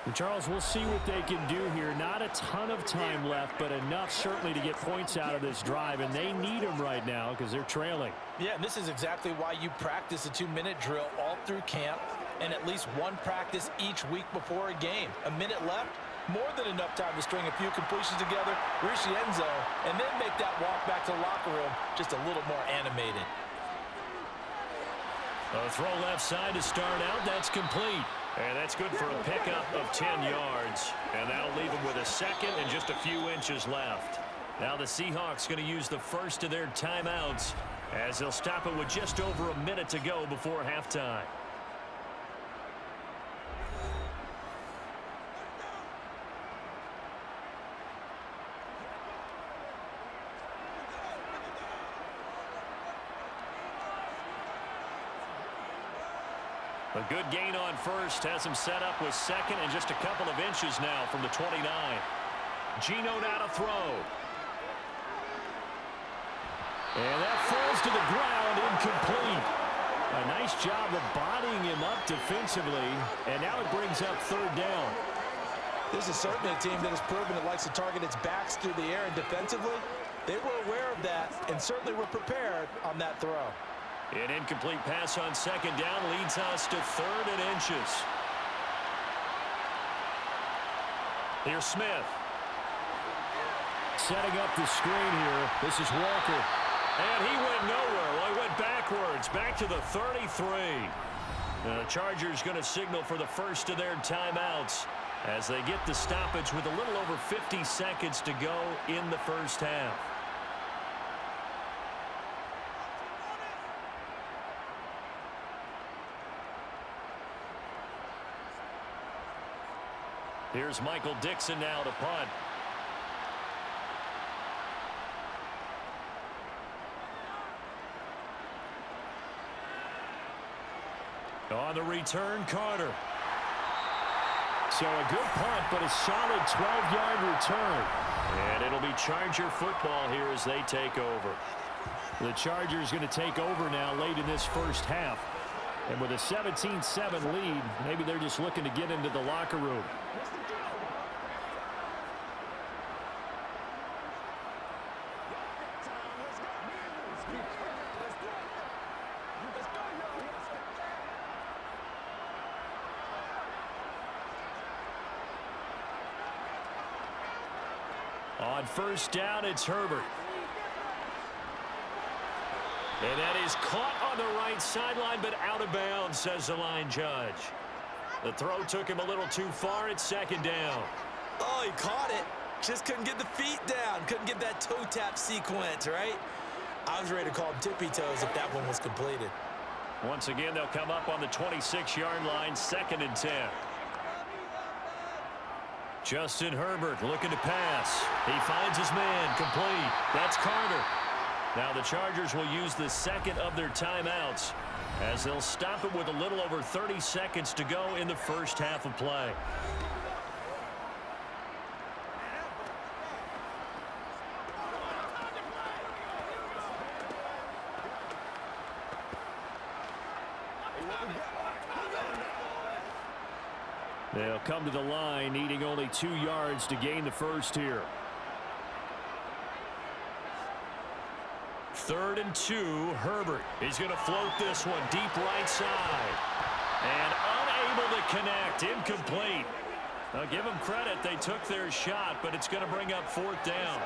And Charles, we'll see what they can do here. Not a ton of time left, but enough certainly to get points out of this drive, and they need them right now because they're trailing.
Yeah, and this is exactly why you practice a 2-minute drill all through camp and at least one practice each week before a game. A minute left, more than enough time to string a few completions together, reach the end zone, and then make that walk back to the locker room just a little more animated.
A throw left side to start out. That's complete. And that's good for a pickup of 10 yards. And that'll leave him with a second and just a few inches left. Now the Seahawks going to use the first of their timeouts as they'll stop it with just over a minute to go before halftime. A good gain on first has him set up with second and just a couple of inches now from the 29. Geno now to throw. And that falls to the ground, incomplete. A nice job of bodying him up defensively, and now it brings up third down.
This is certainly a team that has proven it likes to target its backs through the air, and defensively, they were aware of that and certainly were prepared on that throw.
An incomplete pass on second down leads us to third and inches. Here's Smith.
Setting up the screen here. This is Walker.
And he went nowhere. Well, he went backwards, back to the 33. The Chargers going to signal for the first of their timeouts as they get the stoppage with a little over 50 seconds to go in the first half. Here's Michael Dixon now to punt. On the return, Carter.
So a good punt, but a solid 12-yard return.
And it'll be Charger football here as they take over.
The Chargers going to take over now late in this first half. And with a 17-7 lead, maybe they're just looking to get into the locker room.
On first down, it's Herbert. And that is caught on the right sideline, but out of bounds, says the line judge. The throw took him a little too far. It's second down.
Oh, he caught it. Just couldn't get the feet down. Couldn't get that toe tap sequence, right? I was ready to call him tippy toes if that one was completed.
Once again, they'll come up on the 26-yard line, 2nd and 10. Justin Herbert looking to pass. He finds his man, complete. That's Carter. Now the Chargers will use the second of their timeouts as they'll stop it with a little over 30 seconds to go in the first half of play.
They'll come to the line, needing only 2 yards to gain the first here.
3rd and 2, Herbert. He's going to float this one deep right side. And unable to connect, incomplete. Now give them credit, they took their shot, but it's going to bring up 4th down.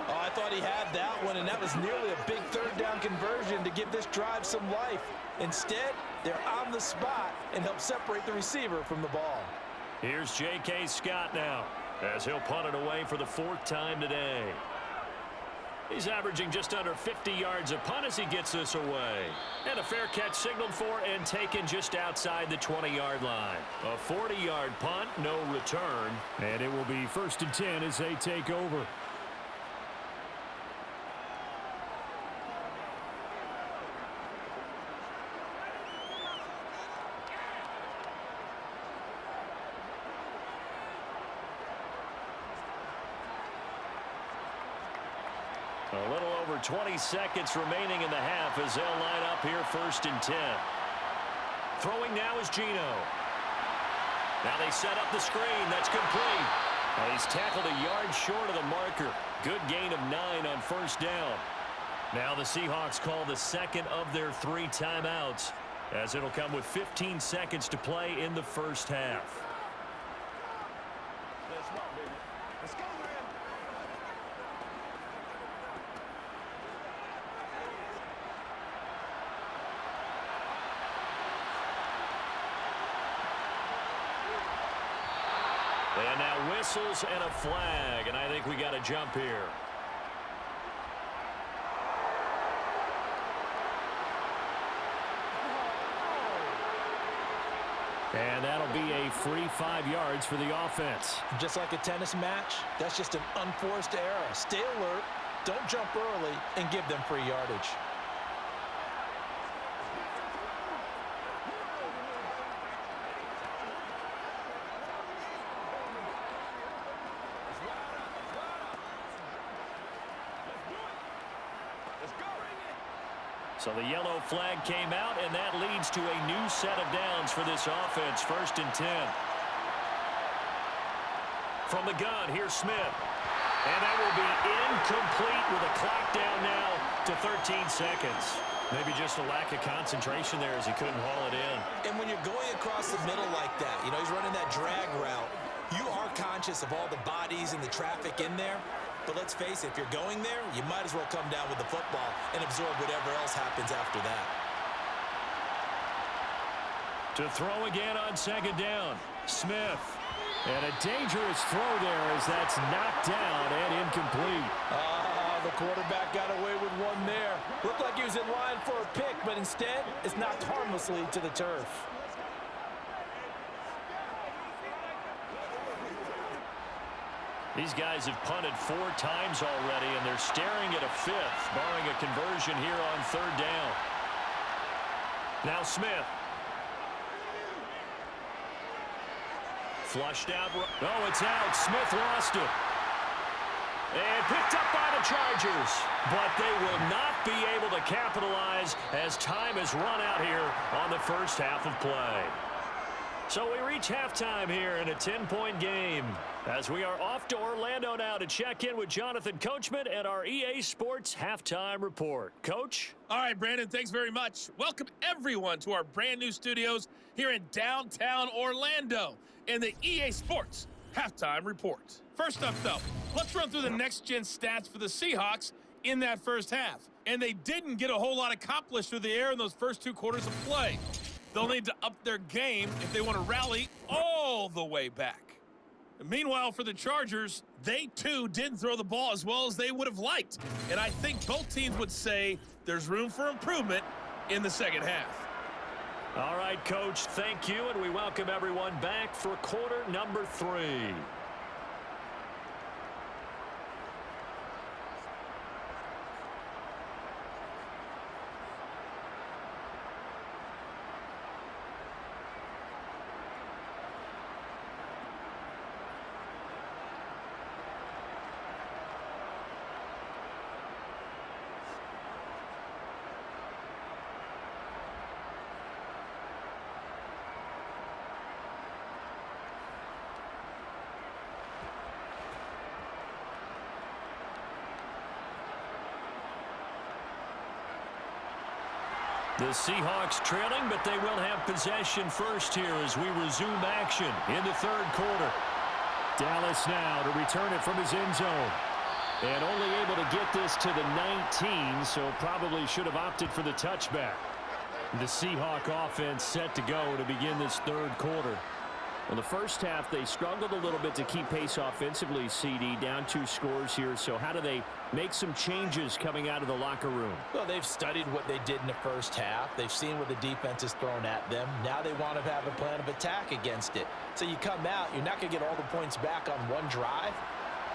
Oh, I thought he had that one, and that was nearly a big 3rd down conversion to give this drive some life. Instead, they're on the spot and help separate the receiver from the ball.
Here's J.K. Scott now as he'll punt it away for the 4th time today. He's averaging just under 50 yards a punt as he gets this away. And a fair catch signaled for and taken just outside the 20-yard line. A 40-yard punt, no return.
And it will be 1st and 10 as they take over.
A little over 20 seconds remaining in the half as they'll line up here 1st and 10. Throwing now is Geno. Now they set up the screen. That's complete. He's tackled a yard short of the marker. Good gain of 9 on 1st down. Now the Seahawks call the second of their 3 timeouts as it'll come with 15 seconds to play in the first half.
Let's go, man.
And now whistles and a flag, and I think we got a jump here. be a free 5 yards for the offense.
Just like a tennis match, that's just an unforced error. Stay alert, don't jump early, and give them free yardage.
So the yellow flag came out, and that leads to a new set of downs for this offense. 1st and 10. From the gun, here's Smith. And that will be incomplete with a clock down now to 13 seconds. Maybe just a lack of concentration there as he couldn't haul it in.
And when you're going across the middle like that, you know, he's running that drag route, you are conscious of all the bodies and the traffic in there. But let's face it, if you're going there, you might as well come down with the football and absorb whatever else happens after that.
To throw again on 2nd down, Smith. And a dangerous throw there as that's knocked down and incomplete.
The quarterback got away with one there. Looked like he was in line for a pick, but instead, it's knocked harmlessly to the turf.
These guys have punted 4 times already, and they're staring at a 5th, barring a conversion here on 3rd down. Now Smith. Flushed out. Oh, it's out. Smith lost it. And picked up by the Chargers. But they will not be able to capitalize as time has run out here on the first half of play. So we reach halftime here in a 10-point game as we are off to Orlando now to check in with Jonathan Coachman and our EA Sports Halftime Report. Coach?
All right, Brandon, thanks very much. Welcome, everyone, to our brand-new studios here in downtown Orlando in the EA Sports Halftime Report. First up, though, let's run through the next-gen stats for the Seahawks in that first half. And they didn't get a whole lot accomplished through the air in those first 2 quarters of play. They'll need to up their game if they want to rally all the way back. And meanwhile, for the Chargers, they too didn't throw the ball as well as they would have liked. And I think both teams would say there's room for improvement in the second half.
All right, Coach, thank you, and we welcome everyone back for quarter number 3. The Seahawks trailing, but they will have possession first here as we resume action in the 3rd quarter. Dallas now to return it from his end zone. And only able to get this to the 19, so probably should have opted for the touchback. The Seahawk offense set to go to begin this 3rd quarter. Well, the first half, they struggled a little bit to keep pace offensively, CD, down 2 scores here. So how do they make some changes coming out of the locker room?
Well, they've studied what they did in the first half. They've seen what the defense has thrown at them. Now they want to have a plan of attack against it. So you come out, you're not going to get all the points back on one drive,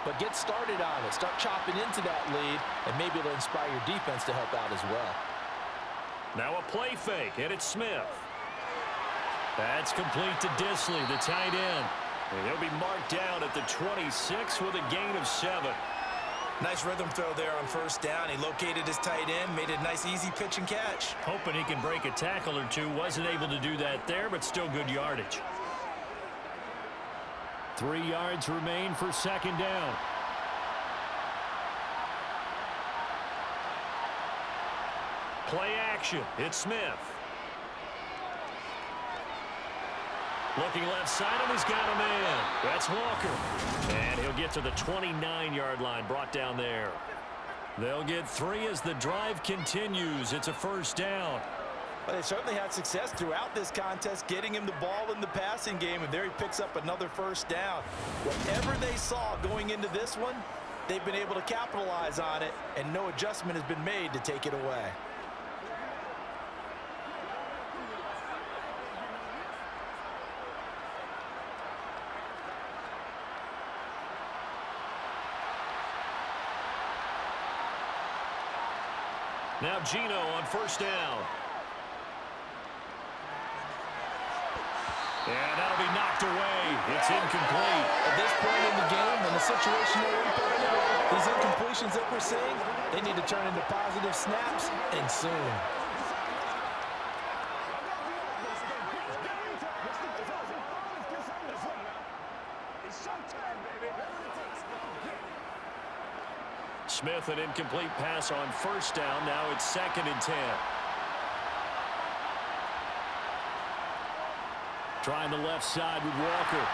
but get started on it. Start chopping into that lead, and maybe it'll inspire your defense to help out as well.
Now a play fake, and it's Smith. That's complete to Disley, the tight end. And he'll be marked down at the 26 with a gain of 7.
Nice rhythm throw there on first down. He located his tight end, made a nice easy pitch and catch.
Hoping he can break a tackle or two. Wasn't able to do that there, but still good yardage. 3 yards remain for second down. Play action. It's Smith. Looking left side, and he's got a man. That's Walker. And he'll get to the 29-yard line, brought down there. They'll get 3 as the drive continues. It's a first down.
Well, they certainly had success throughout this contest, getting him the ball in the passing game, and there he picks up another first down. Whatever they saw going into this one, they've been able to capitalize on it, and no adjustment has been made to take it away.
Now Gino on first down. And that'll be knocked away. It's incomplete.
At this point in the game, in the situation they're in, these incompletions that we're seeing, they need to turn into positive snaps, and soon.
Smith, an incomplete pass on first down. Now it's 2nd and 10. Trying the left side with Walker.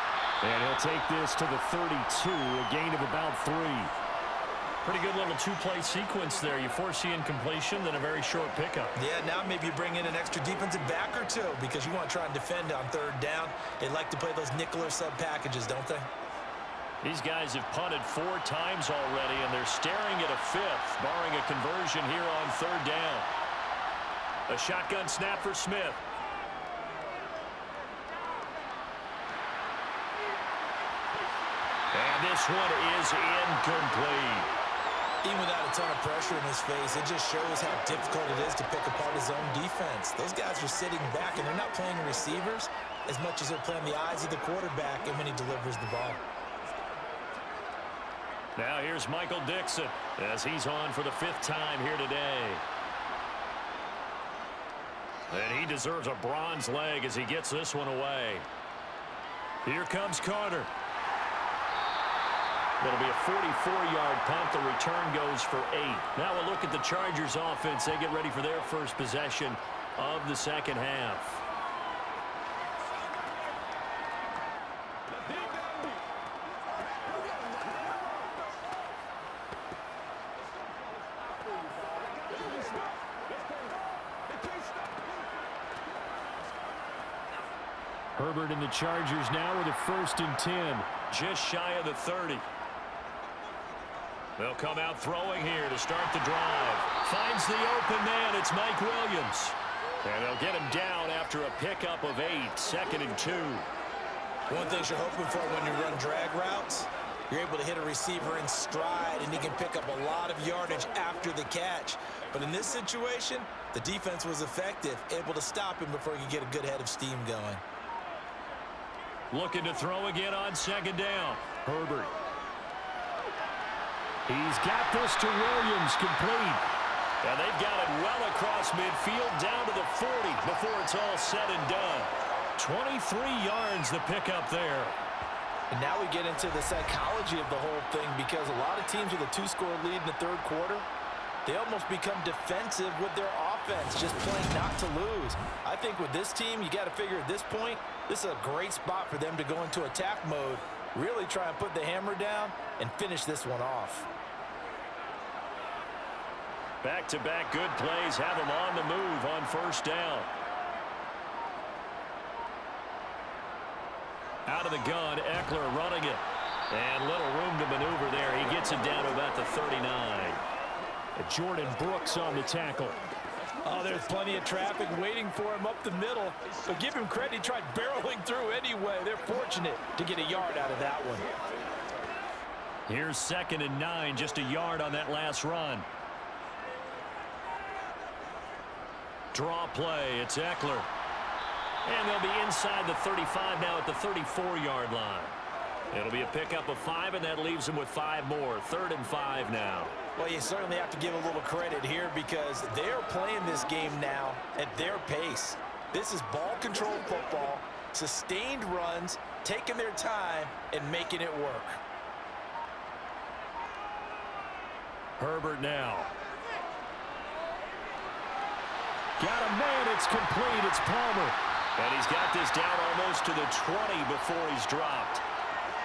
And he'll take this to the 32, a gain of about 3.
Pretty good little two-play sequence there. You force the incompletion, then a very short pickup.
Yeah, now maybe you bring in an extra defensive back or two because you want to try and defend on 3rd down. They like to play those nickel or sub packages, don't they?
These guys have punted 4 times already, and they're staring at a 5th, barring a conversion here on 3rd down. A shotgun snap for Smith. And this one is incomplete.
Even without a ton of pressure in his face, it just shows how difficult it is to pick apart his own defense. Those guys are sitting back, and they're not playing receivers as much as they're playing the eyes of the quarterback and when he delivers the ball.
Now here's Michael Dixon as he's on for the 5th time here today. And he deserves a bronze leg as he gets this one away. Here comes Carter. It'll be a 44-yard punt. The return goes for 8. Now we'll look at the Chargers offense. They get ready for their first possession of the 2nd half. Herbert and the Chargers now with a 1st and 10. Just shy of the 30. They'll come out throwing here to start the drive. Finds the open man. It's Mike Williams. And they'll get him down after a pickup of 8. 2nd and 2.
One thing you're hoping for when you run drag routes, you're able to hit a receiver in stride, and he can pick up a lot of yardage after the catch. But in this situation, the defense was effective, able to stop him before he could get a good head of steam going.
Looking to throw again on 2nd down. Herbert. He's got this to Williams, complete. And they've got it well across midfield down to the 40 before it's all said and done. 23 yards the pickup there.
And now we get into the psychology of the whole thing because a lot of teams with a 2-score lead in the 3rd quarter, they almost become defensive with their offense, just playing not to lose. I think with this team, you got to figure at this point, this is a great spot for them to go into attack mode, really try and put the hammer down and finish this one off.
Back-to-back good plays have them on the move on 1st down. Out of the gun, Eckler running it. And little room to maneuver there. He gets it down to about the 39. Jordan Brooks on the tackle.
Oh, there's plenty of traffic waiting for him up the middle. But give him credit, he tried barreling through anyway. They're fortunate to get a yard out of that one.
Here's 2nd and 9, just a yard on that last run. Draw play, it's Eckler. And they'll be inside the 35 now at the 34-yard line. It'll be a pickup of 5, and that leaves them with 5 more. 3rd and 5 now.
Well, you certainly have to give a little credit here because they're playing this game now at their pace. This is ball control football, sustained runs, taking their time, and making it work.
Herbert now. Got a man, it's complete, it's Palmer. And he's got this down almost to the 20 before he's dropped.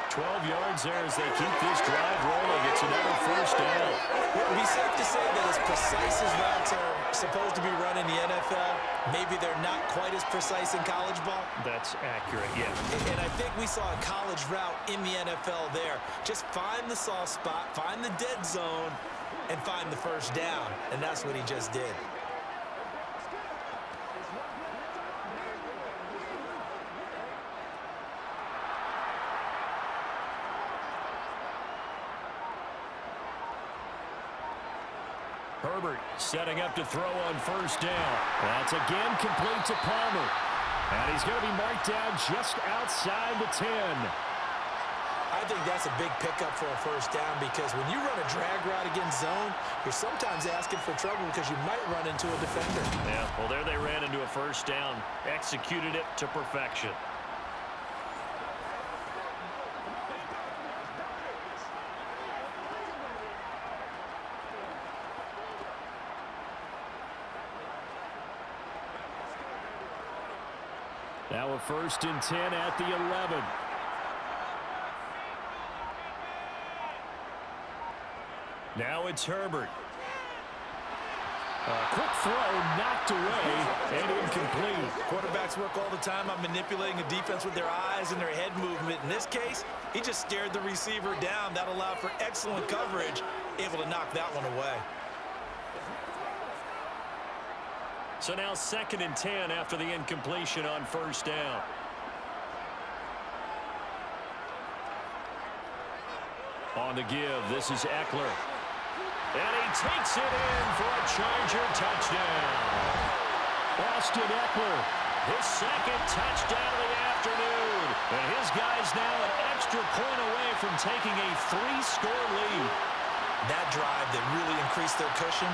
12 yards there as they keep this drive rolling. It's another 1st down.
It would be safe to say that as precise as routes are supposed to be run in the NFL, maybe they're not quite as precise in college ball.
That's accurate, yeah.
And I think we saw a college route in the NFL there. Just find the soft spot, find the dead zone, and find the 1st down. And that's what he just did.
Herbert setting up to throw on first down. That's again complete to Palmer. And he's going to be marked down just outside the 10.
I think that's a big pickup for a first down because when you run a drag route against zone, you're sometimes asking for trouble because you might run into a defender.
Yeah, well, there they ran into a first down. Executed it to perfection.
Now a 1st and 10 at the 11. Now it's Herbert. A quick throw knocked away and incomplete.
Quarterbacks work all the time on manipulating a defense with their eyes and their head movement. In this case, he just stared the receiver down. That allowed for excellent coverage, able to knock that one away.
So now 2nd and 10 after the incompletion on first down. On the give, this is Eckler. And he takes it in for a Charger touchdown. Austin Eckler, his 2nd touchdown of the afternoon. And his guy's now an extra point away from taking a 3-score lead.
That drive that really increased their cushion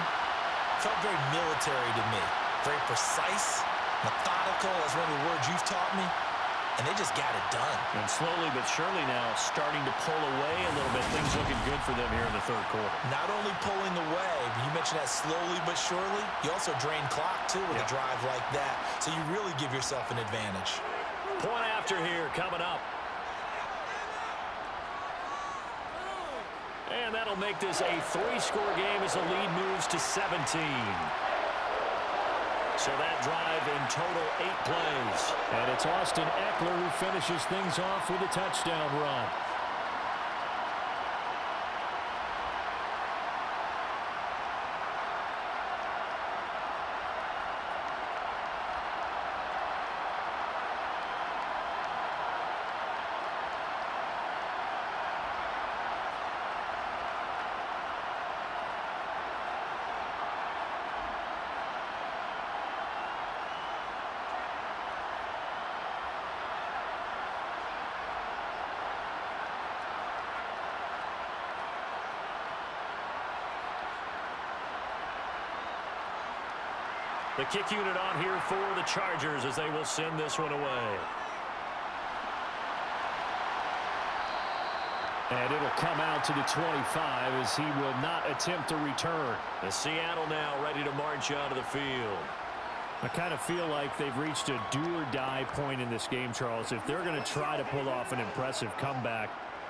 felt very military to me. Very precise, methodical, as one of the words you've taught me. And they just got it done.
And slowly but surely now starting to pull away a little bit. Things looking good for them here in the 3rd quarter.
Not only pulling away, you mentioned that slowly but surely, you also drain clock, too, with a drive like that. So you really give yourself an advantage.
Point after here coming up. And that'll make this a 3-score game as the lead moves to 17. So that drive in total 8 plays.
And it's Austin Eckler who finishes things off with a touchdown run.
The kick unit on here for the Chargers as they will send this one away.
And it'll come out to the 25 as he will not attempt to return.
The Seattle now ready to march onto the field.
I kind of feel like they've reached a do-or-die point in this game, Charles. If they're going to try to pull off an impressive comeback,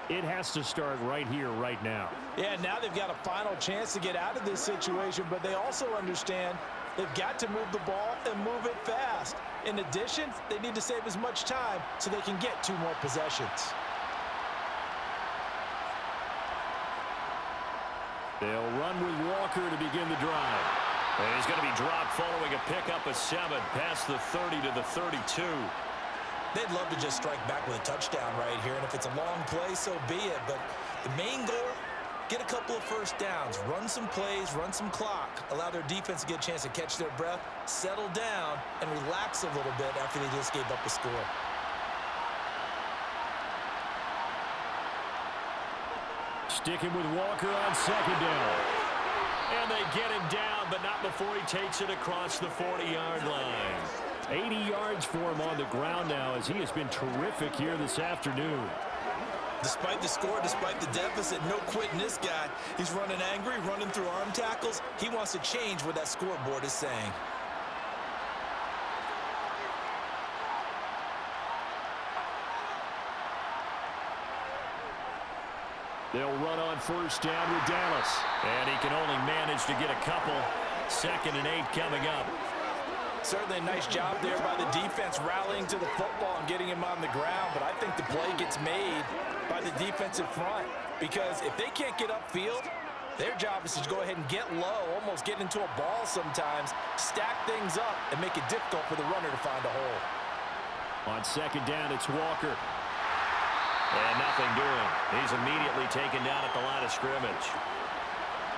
it has to start right here, right now.
Yeah, now they've got a final chance to get out of this situation, but they also understand they've got to move the ball and move it fast. In addition, they need to save as much time so they can get 2 more possessions.
They'll run with Walker to begin the drive.
And he's going to be dropped following a pickup of 7 past the 30 to the 32.
They'd love to just strike back with a touchdown right here, and if it's a long play, so be it. But the main goal, get a couple of first downs, run some plays, run some clock, allow their defense to get a chance to catch their breath, settle down, and relax a little bit after they just gave up a score.
Sticking with Walker on 2nd down.
And they get him down, but not before he takes it across the 40-yard line.
80 yards for him on the ground now as he has been terrific here this afternoon.
Despite the score, despite the deficit, no quitting this guy. He's running angry, running through arm tackles. He wants to change what that scoreboard is saying.
They'll run on 1st down with Dallas.
And he can only manage to get a couple. 2nd and 8 coming up.
Certainly a nice job there by the defense rallying to the football and getting him on the ground, but I think the play gets made by the defensive front because if they can't get upfield, their job is to go ahead and get low, almost get into a ball sometimes, stack things up, and make it difficult for the runner to find a hole.
On 2nd down, it's Walker.
And nothing doing. He's immediately taken down at the line of scrimmage.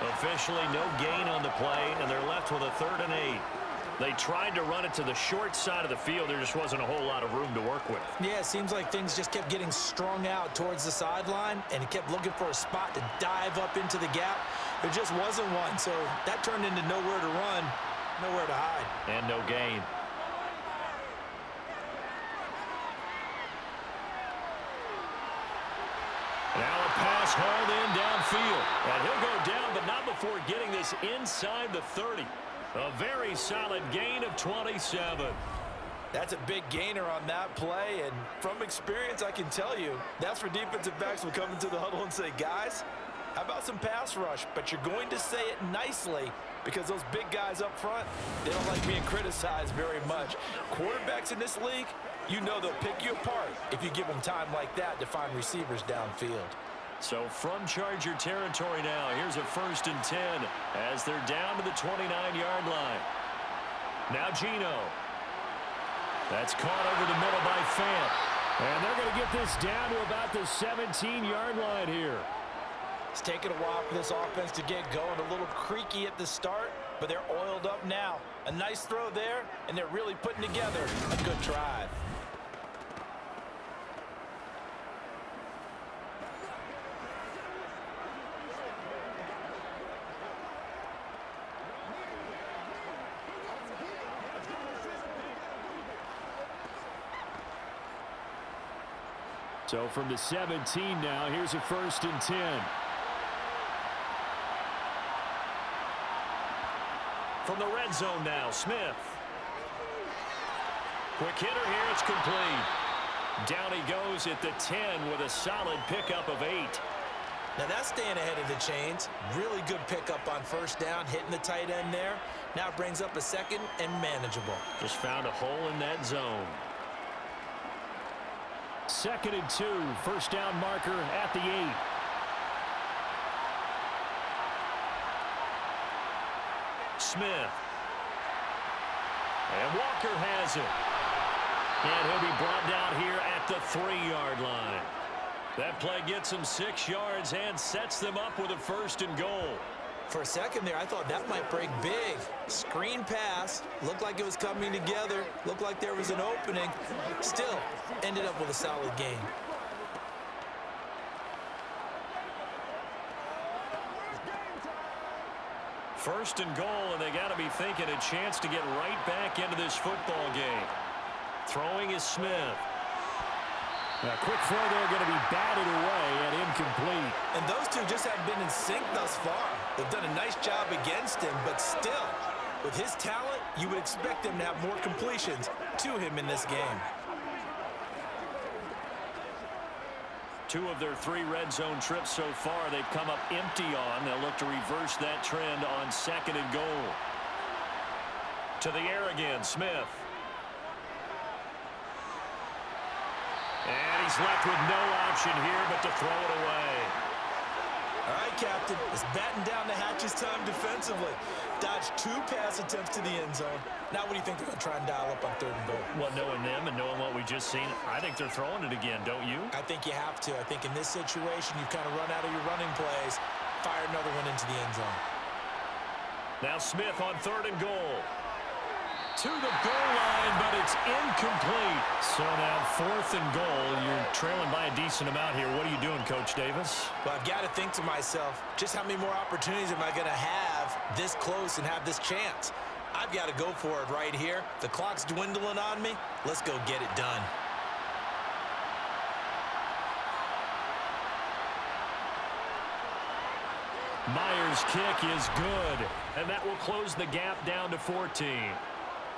Officially no gain on the play, and they're left with a 3rd and 8. They tried to run it to the short side of the field. There just wasn't a whole lot of room to work with.
Yeah, it seems like things just kept getting strung out towards the sideline, and he kept looking for a spot to dive up into the gap. There just wasn't one, so that turned into nowhere to run, nowhere to hide.
And no gain. Now a pass hauled in downfield. And he'll go down, but not before getting this inside the 30. A very solid gain of 27.
That's a big gainer on that play, and from experience, I can tell you, that's where defensive backs will come into the huddle and say, guys, how about some pass rush? But you're going to say it nicely because those big guys up front, they don't like being criticized very much. Quarterbacks in this league, you know they'll pick you apart if you give them time like that to find receivers downfield.
So from Charger territory now, here's a 1st and 10 as they're down to the 29-yard line. Now Gino. That's caught over the middle by Fant.
And they're going to get this down to about the 17-yard line here.
It's taken a while for this offense to get going. A little creaky at the start, but they're oiled up now. A nice throw there, and they're really putting together a good drive.
So from the 17 now, here's a 1st and 10.
From the red zone now, Smith. Quick hitter here, it's complete. Down he goes at the 10 with a solid pickup of 8.
Now that's staying ahead of the chains. Really good pickup on 1st down, hitting the tight end there. Now it brings up a 2nd and manageable.
Just found a hole in that zone.
2nd and 2, 1st down marker at the 8.
Smith. And Walker has it. And he'll be brought down here at the 3-yard line. That play gets him 6 yards and sets them up with a 1st and goal.
For a second there, I thought that might break big. Screen pass. Looked like it was coming together. Looked like there was an opening. Still, ended up with a solid game.
First and goal, and they got to be thinking a chance to get right back into this football game. Throwing is Smith.
A quick throw there, going to be batted away and incomplete.
And those two just haven't been in sync thus far. They've done a nice job against him, but still, with his talent, you would expect them to have more completions to him in this game.
2 of their 3 red zone trips so far, they've come up empty on. They'll look to reverse that trend on 2nd and goal. To the air again, Smith. And he's left with no option here but to throw it away.
All right, Captain, it's batten down the hatches time defensively. Dodged 2 pass attempts to the end zone. Now what do you think they're going to try and dial up on 3rd and goal?
Well, knowing them and knowing what we just seen, I think they're throwing it again, don't you?
I think you have to. I think in this situation, you've kind of run out of your running plays. Fire another one into the end zone.
Now Smith on 3rd and goal. To the goal line, but it's incomplete. So now 4th and goal. You're trailing by a decent amount here. What are you doing, Coach Davis?
Well, I've got to think to myself, just how many more opportunities am I going to have this close and have this chance? I've got to go for it right here. The clock's dwindling on me. Let's go get it done.
Myers' kick is good, and that will close the gap down to 14.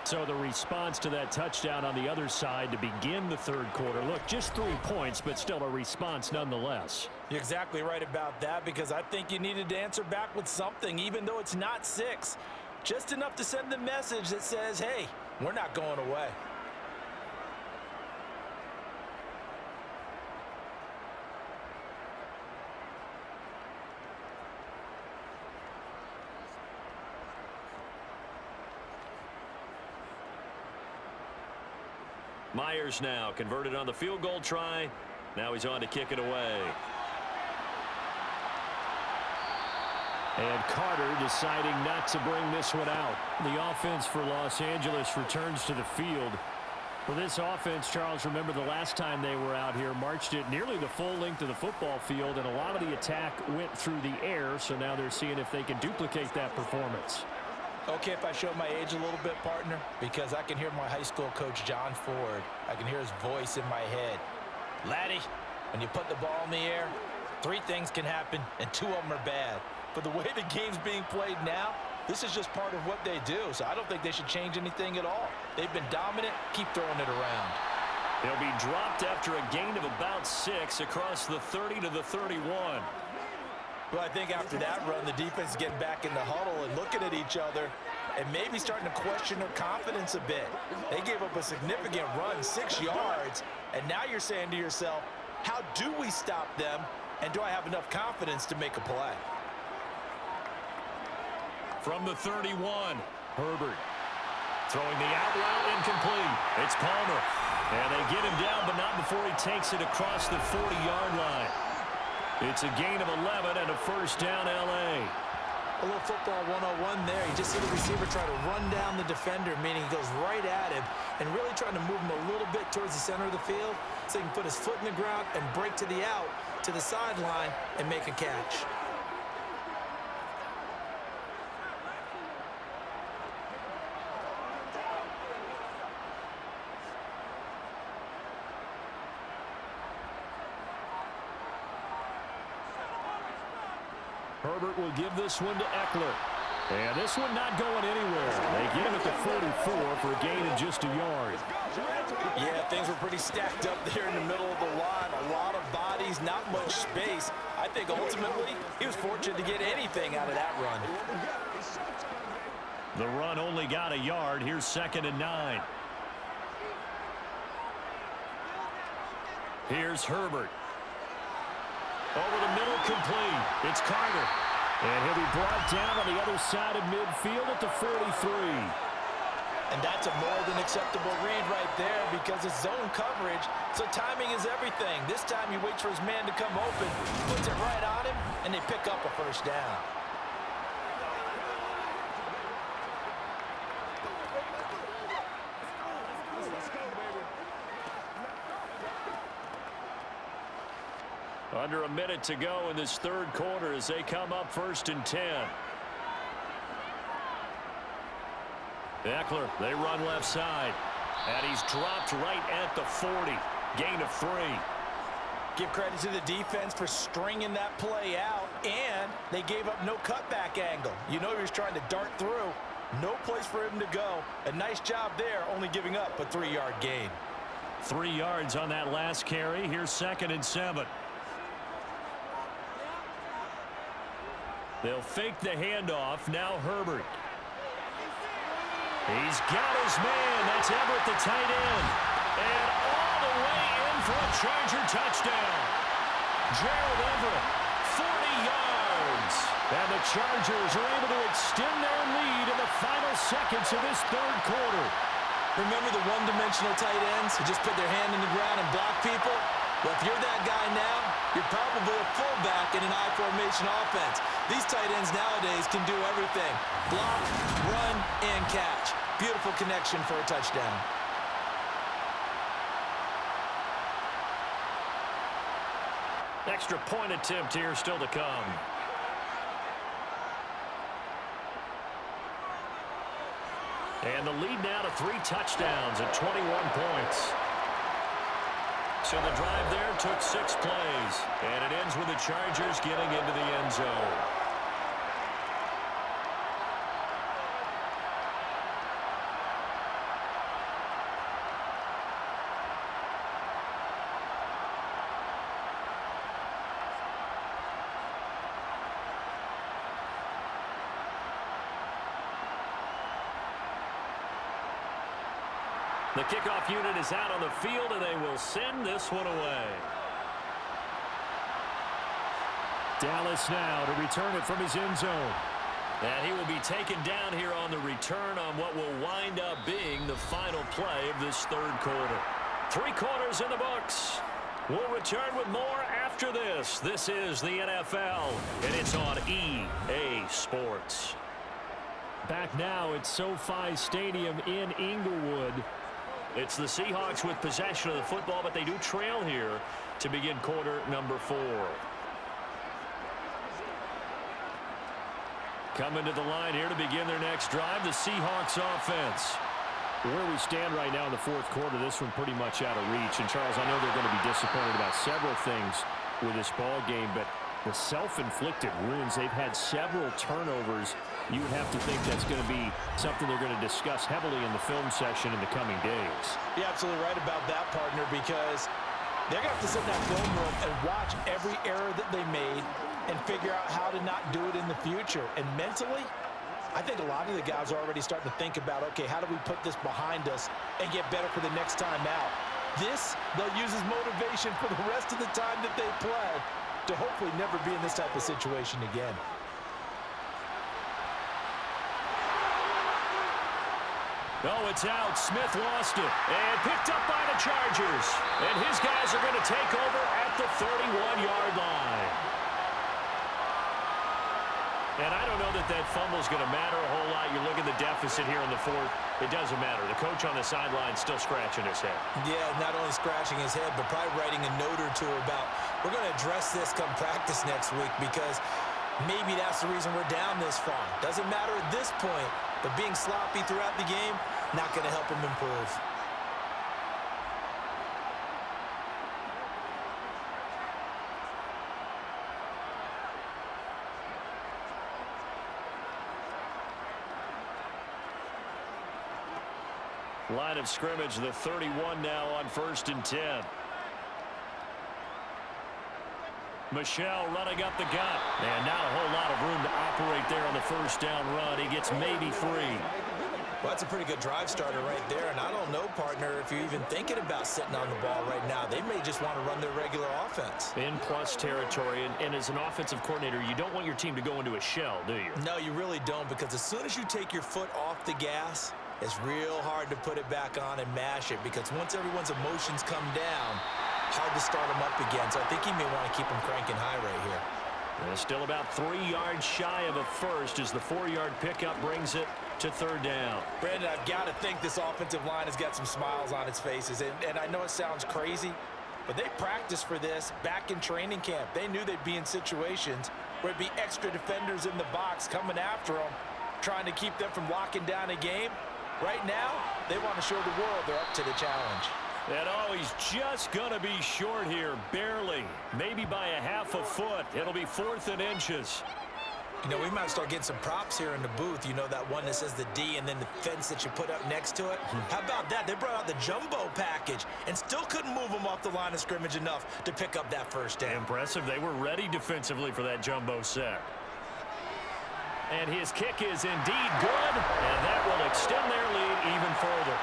So the response to that touchdown on the other side to begin the 3rd quarter. Look, just 3 points, but still a response nonetheless.
You're exactly right about that, because I think you needed to answer back with something, even though it's not 6. Just enough to send the message that says, hey, we're not going away.
Myers now converted on the field goal try. Now he's on to kick it away. And Carter deciding not to bring this one out. The offense for Los Angeles returns to the field. For this offense, Charles, remember the last time they were out here, marched it nearly the full length of the football field, and a lot of the attack went through the air, so now they're seeing if they can duplicate that performance.
Okay, if I show my age a little bit, partner, because I can hear my high school coach, John Ford. I can hear his voice in my head. Laddie, when you put the ball in the air, 3 things can happen, and 2 of them are bad. But the way the game's being played now, this is just part of what they do, so I don't think they should change anything at all. They've been dominant. Keep throwing it around.
He'll be dropped after a gain of about 6 across the 30 to the 31.
Well, I think after that run, the defense is getting back in the huddle and looking at each other and maybe starting to question their confidence a bit. They gave up a significant run, 6 yards, and now you're saying to yourself, how do we stop them, and do I have enough confidence to make a play?
From the 31, Herbert. Throwing the out route incomplete. It's Palmer. And they get him down, but not before he takes it across the 40-yard line. It's a gain of 11 and a first down, L.A.
A little football 101 there. You just see the receiver try to run down the defender, meaning he goes right at him and really trying to move him a little bit towards the center of the field so he can put his foot in the ground and break to the out, to the sideline, and make a catch.
Herbert will give this one to Eckler. And this one not going anywhere. They get him at the 44 for a gain of just a yard.
Yeah, things were pretty stacked up there in the middle of the line. A lot of bodies, not much space. I think ultimately he was fortunate to get anything out of that run.
The run only got a yard. Here's 2nd and 9. Here's Herbert. Over the middle, complete. It's Carter. And he'll be brought down on the other side of midfield at the 43.
And that's a more than acceptable read right there because it's zone coverage, so timing is everything. This time he waits for his man to come open, puts it right on him, and they pick up a first down.
Under a minute to go in this 3rd quarter as they come up 1st and 10. Eckler, they run left side. And he's dropped right at the 40. Gain of 3.
Give credit to the defense for stringing that play out, and they gave up no cutback angle. You know he was trying to dart through. No place for him to go. A nice job there, only giving up a 3-yard gain.
3 yards on that last carry. Here's 2nd and 7. They'll fake the handoff. Now Herbert. He's got his man. That's Everett, the tight end. And all the way in for a Charger touchdown. Gerald Everett, 40 yards. And the Chargers are able to extend their lead in the final seconds of this 3rd quarter.
Remember the one-dimensional tight ends who just put their hand in the ground and block people? Well, if you're that guy now, you're probably a fullback in an I-formation offense. These tight ends nowadays can do everything. Block, run, and catch. Beautiful connection for a touchdown.
Extra point attempt here still to come. And the lead now to 3 touchdowns at 21 points. So the drive there took 6 plays. And it ends with the Chargers getting into the end zone. The kickoff unit is out on the field, and they will send this one away. Dallas now to return it from his end zone. And he will be taken down here on the return on what will wind up being the final play of this 3rd quarter. 3 quarters in the books. We'll return with more after this. This is the NFL, and it's on EA Sports.
Back now at SoFi Stadium in Inglewood.
It's the Seahawks with possession of the football, but they do trail here to begin quarter number 4. Coming to the line here to begin their next drive, the Seahawks offense.
Where we stand right now in the fourth quarter, this one pretty much out of reach. And, Charles, I know they're going to be disappointed about several things with this ball game, but the self-inflicted wounds, they've had several turnovers. You would have to think that's going to be something they're going to discuss heavily in the film session in the coming days.
You're absolutely right about that, partner, because they're going to have to sit in that film room and watch every error that they made and figure out how to not do it in the future. And mentally, I think a lot of the guys are already starting to think about, okay, how do we put this behind us and get better for the next time out? This, they'll use as motivation for the rest of the time that they play to hopefully never be in this type of situation again.
Oh, it's out. Smith lost it. And picked up by the Chargers. And his guys are going to take over at the 31-yard line. And I don't know that that fumble is going to matter a whole lot. You look at the deficit here in the fourth. It doesn't matter. The coach on the sideline still scratching his head.
Yeah, not only scratching his head, but probably writing a note or two about, we're going to address this come practice next week because maybe that's the reason we're down this far. Doesn't matter at this point, but being sloppy throughout the game, not going to help him improve.
Line of scrimmage, the 31 now on 1st and 10. Michel running up the gut. And not a whole lot of room to operate there on the first down run. He gets maybe 3.
Well, that's a pretty good drive starter right there. And I don't know, partner, if you're even thinking about sitting on the ball right now. They may just want to run their regular offense.
In plus territory. And as an offensive coordinator, you don't want your team to go into a shell, do you?
No, you really don't, because as soon as you take your foot off the gas, it's real hard to put it back on and mash it, because once everyone's emotions come down, hard to start them up again. So I think he may want to keep them cranking high right here.
And still about 3 yards shy of a first as the 4-yard pickup brings it to 3rd down.
Brandon, I've got to think this offensive line has got some smiles on its faces. And I know it sounds crazy, but they practiced for this back in training camp. They knew they'd be in situations where it'd be extra defenders in the box coming after them, trying to keep them from locking down a game. Right now, they want to show the world they're up to the challenge.
And oh, he's just going to be short here, barely. Maybe by a half a foot. It'll be 4th and inches.
You know, we might start getting some props here in the booth. You know, that one that says the D and then the fence that you put up next to it? How about that? They brought out the jumbo package and still couldn't move them off the line of scrimmage enough to pick up that first down.
Impressive. They were ready defensively for that jumbo set. And his kick is indeed good, and that will extend their lead even further.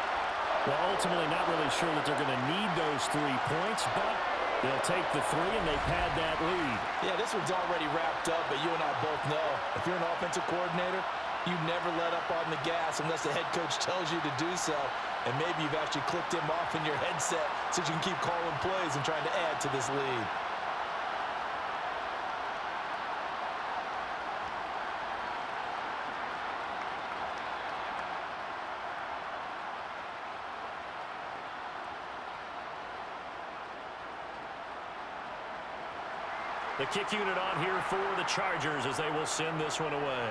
Well, ultimately not really sure that they're going to need those 3 points, but they'll take the 3 and they pad that lead.
Yeah, this one's already wrapped up, but you and I both know if you're an offensive coordinator, you never let up on the gas unless the head coach tells you to do so. And maybe you've actually clicked him off in your headset so you can keep calling plays and trying to add to this lead.
The kick unit on here for the Chargers as they will send this one away.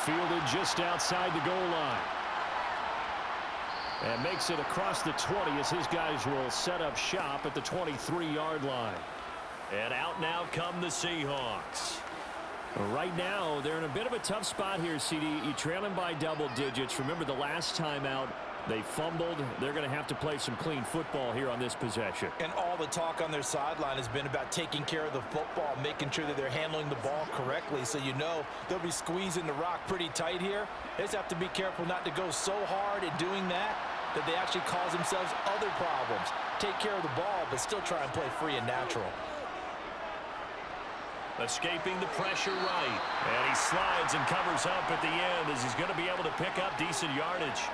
Fielded just outside the goal line. And makes it across the 20 as his guys will set up shop at the 23-yard line.
And out now come the Seahawks.
Right now, they're in a bit of a tough spot here, CD. You trail them by double digits. Remember the last time out, they fumbled. They're going to have to play some clean football here on this possession.
And all the talk on their sideline has been about taking care of the football, making sure that they're handling the ball correctly. So you know they'll be squeezing the rock pretty tight here. They just have to be careful not to go so hard at doing that they actually cause themselves other problems. Take care of the ball, but still try and play free and natural.
Escaping the pressure right. And he slides and covers up at the end as he's going to be able to pick up decent yardage.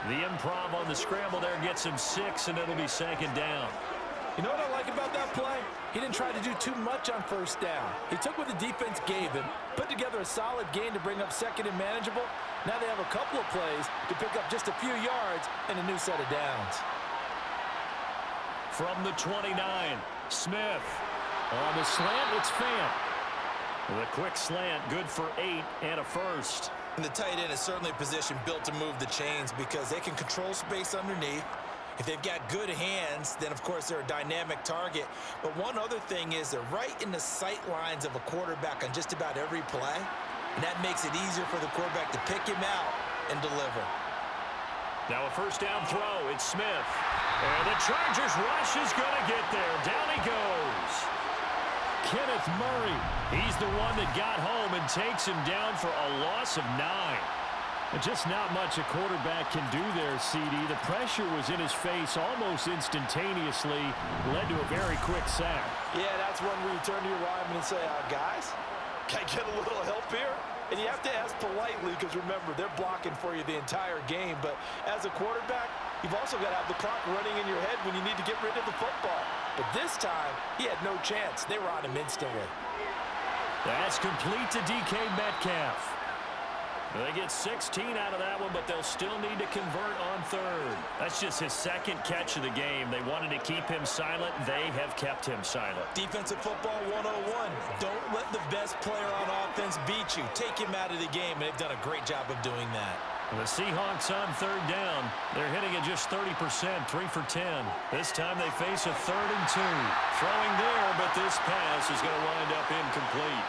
The improv on the scramble there gets him 6, and it'll be second down.
You know what I like about that play? He didn't try to do too much on first down. He took what the defense gave him, put together a solid gain to bring up second and manageable. Now they have a couple of plays to pick up just a few yards and a new set of downs.
From the 29, Smith. On the slant, it's Fant. The quick slant, good for 8 and a first.
And the tight end is certainly a position built to move the chains because they can control space underneath. If they've got good hands, then, of course, they're a dynamic target. But one other thing is they're right in the sight lines of a quarterback on just about every play. And that makes it easier for the quarterback to pick him out and deliver.
Now a first down throw. It's Smith. And the Chargers rush is going to get there. Down he goes. Kenneth Murray. He's the one that got home and takes him down for a loss of 9. And just not much a quarterback can do there, CD. The pressure was in his face almost instantaneously, led to a very quick sack.
Yeah, that's when we turn to your lineman and say, guys, can I get a little help here? And you have to ask politely because, remember, they're blocking for you the entire game. But as a quarterback, you've also got to have the clock running in your head when you need to get rid of the football. But this time, he had no chance. They were on him instantly.
That's complete to DK Metcalf. They get 16 out of that one, but they'll still need to convert on third. That's just his second catch of the game. They wanted to keep him silent. They have kept him silent.
Defensive football 101. Don't let the best player on offense beat you. Take him out of the game, and they've done a great job of doing that.
The Seahawks on third down. They're hitting it just 30%, 3 for 10. This time they face a 3rd and 2. Throwing there, but this pass is going to wind up incomplete.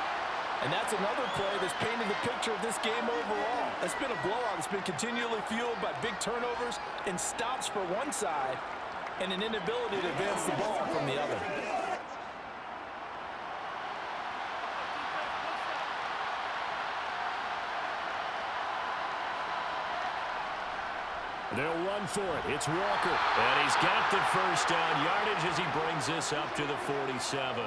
And that's another play that's painted the picture of this game overall. It's been a blowout. It's been continually fueled by big turnovers and stops for one side and an inability to advance the ball from the other.
They'll run for it. It's Walker. And he's got the first down yardage as he brings this up to the 47.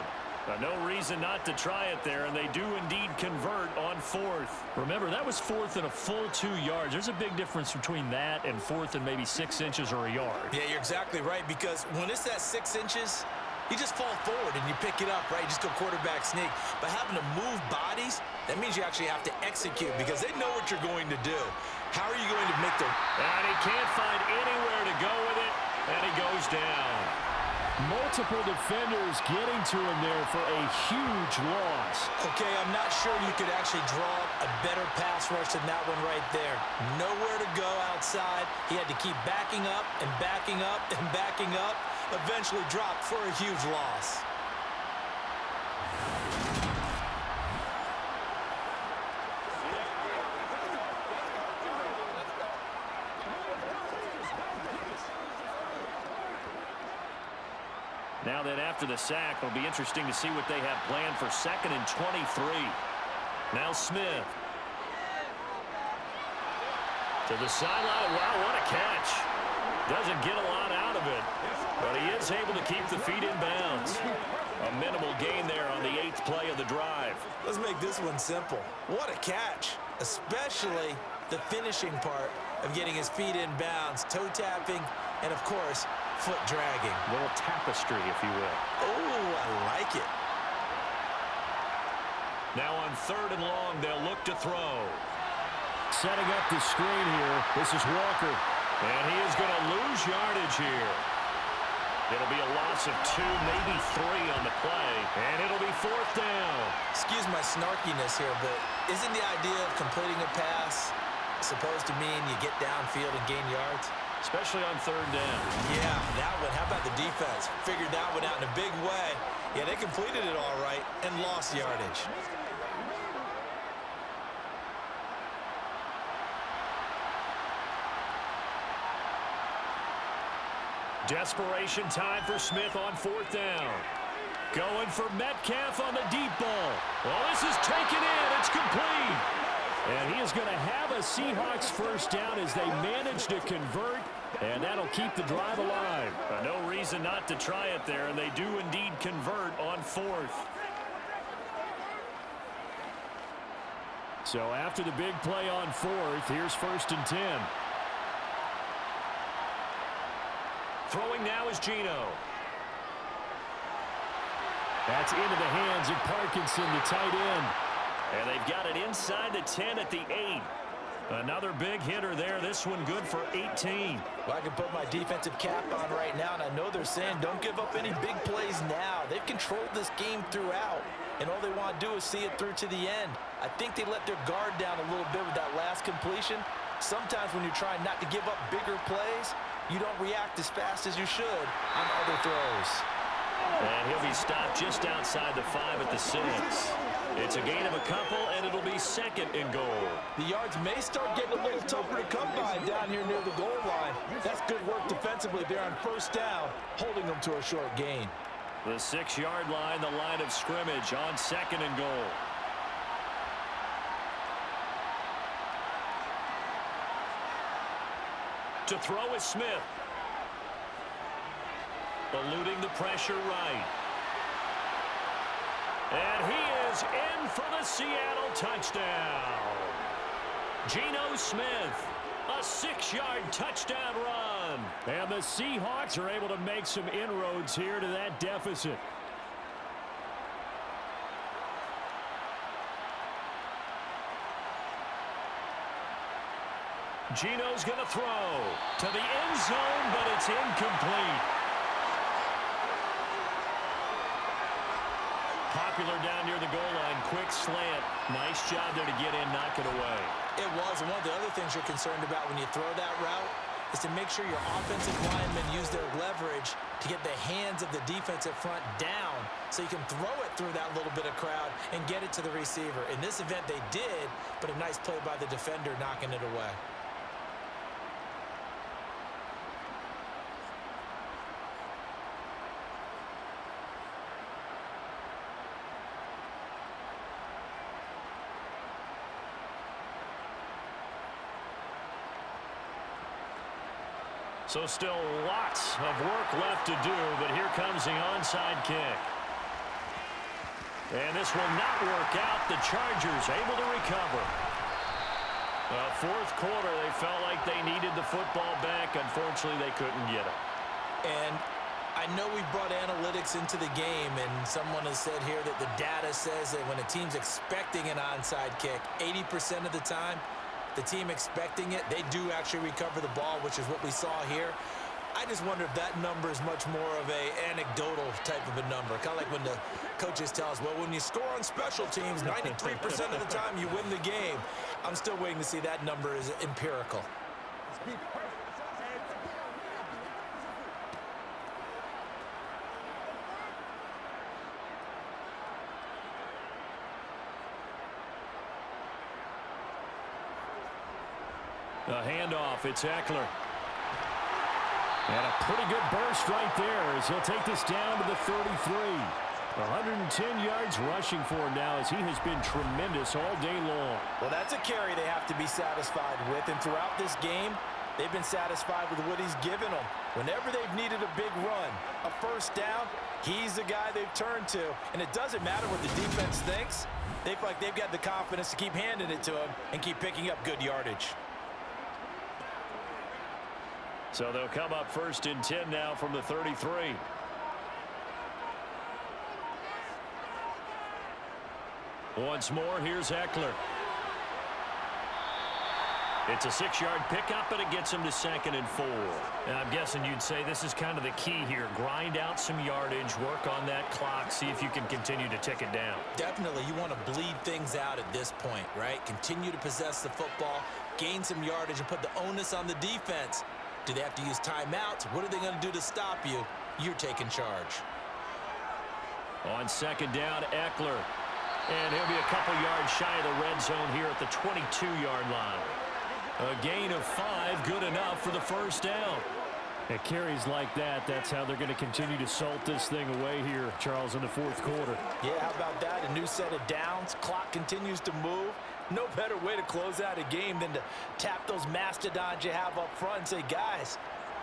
No reason not to try it there, and they do indeed convert on 4th. Remember, that was 4th and a full 2 yards. There's a big difference between that and 4th and maybe 6 inches or a yard.
Yeah, you're exactly right, because when it's that 6 inches, you just fall forward and you pick it up, right? You just go quarterback sneak. But having to move bodies, that means you actually have to execute because they know what you're going to do. How are you going to make the...
And he can't find anywhere to go with it, and he goes down. Multiple defenders getting to him there for a huge loss.
Okay, I'm not sure you could actually draw a better pass rush than that one right there. Nowhere to go outside. He had to keep backing up and backing up and backing up. Eventually dropped for a huge loss.
Now then, after the sack, it'll be interesting to see what they have planned for 2nd and 23. Now Smith. To the sideline. Wow, what a catch. Doesn't get a lot out of it, but he is able to keep the feet in bounds. A minimal gain there on the 8th play of the drive.
Let's make this one simple. What a catch, especially the finishing part of getting his feet in bounds, toe tapping, and of course, foot dragging.
A little tapestry, if you will.
Oh, I like it.
Now on 3rd and long, they'll look to throw.
Setting up the screen here. This is Walker.
And he is going to lose yardage here. It'll be a loss of 2, maybe 3 on the play. And it'll be 4th down.
Excuse my snarkiness here, but isn't the idea of completing a pass supposed to mean you get downfield and gain yards?
Especially on 3rd down.
Yeah, that one. How about the defense? Figured that one out in a big way. Yeah, they completed it all right and lost yardage.
Desperation time for Smith on 4th down. Going for Metcalf on the deep ball. Well, this is taken in. It's complete.
And he is going to have a Seahawks first down as they manage to convert, and that'll keep the drive alive.
No reason not to try it there, and they do indeed convert on 4th.
So after the big play on 4th, here's 1st and 10.
Throwing now is Geno. That's into the hands of Parkinson, the tight end. And they've got it inside the 10 at the 8. Another big hitter there. This one good for 18.
Well, I can put my defensive cap on right now, and I know they're saying don't give up any big plays now. They've controlled this game throughout, and all they want to do is see it through to the end. I think they let their guard down a little bit with that last completion. Sometimes when you're trying not to give up bigger plays, you don't react as fast as you should on other throws.
And he'll be stopped just outside the 5 at the 6. It's a gain of a couple, and it'll be second and goal.
The yards may start getting a little tougher to come by down here near the goal line. That's good work defensively there on first down, holding them to a short gain.
The 6-yard line, the line of scrimmage on second and goal. To throw is Smith. Eluding the pressure right. And he is in for the Seattle touchdown. Geno Smith, a 6-yard touchdown run. And the Seahawks are able to make some inroads here to that deficit. Geno's going to throw to the end zone, but it's incomplete. Popular down near the goal line. Quick slant. Nice job there to get in, knock it away.
It was. And one of the other things you're concerned about when you throw that route is to make sure your offensive linemen use their leverage to get the hands of the defensive front down so you can throw it through that little bit of crowd and get it to the receiver. In this event, they did, but a nice play by the defender knocking it away.
So still lots of work left to do, but here comes the onside kick. And this will not work out. The Chargers able to recover. Fourth quarter, they felt like they needed the football back. Unfortunately, they couldn't get it.
And I know we've brought analytics into the game, and someone has said here that the data says that when a team's expecting an onside kick, 80% of the time, the team expecting it, they do actually recover the ball, which is what we saw here. I just wonder if that number is much more of a anecdotal type of a number. Kind of like when the coaches tell us, well, when you score on special teams, 93% of the time you win the game. I'm still waiting to see that number is empirical.
A handoff, it's Eckler. And a pretty good burst right there as he'll take this down to the 33. 110 yards rushing for him now as he has been tremendous all day long.
Well, that's a carry they have to be satisfied with, and throughout this game, they've been satisfied with what he's given them. Whenever they've needed a big run, a first down, he's the guy they've turned to. And it doesn't matter what the defense thinks. They feel like they've got the confidence to keep handing it to him and keep picking up good yardage.
So they'll come up first and 10 now from the 33. Once more, here's Eckler. It's a 6-yard pickup, and it gets him to 2nd and 4. And I'm guessing you'd say this is kind of the key here. Grind out some yardage, work on that clock, see if you can continue to tick it down.
Definitely, you want to bleed things out at this point, right? Continue to possess the football, gain some yardage, and put the onus on the defense. Do they have to use timeouts? What are they going to do to stop you? You're taking charge.
On 2nd down, Eckler. And he'll be a couple yards shy of the red zone here at the 22-yard line. A gain of 5, good enough for the first down. At carries like that, that's how they're going to continue to salt this thing away here, Charles, in the fourth quarter.
Yeah, how about that? A new set of downs. Clock continues to move. No better way to close out a game than to tap those mastodons you have up front and say, guys,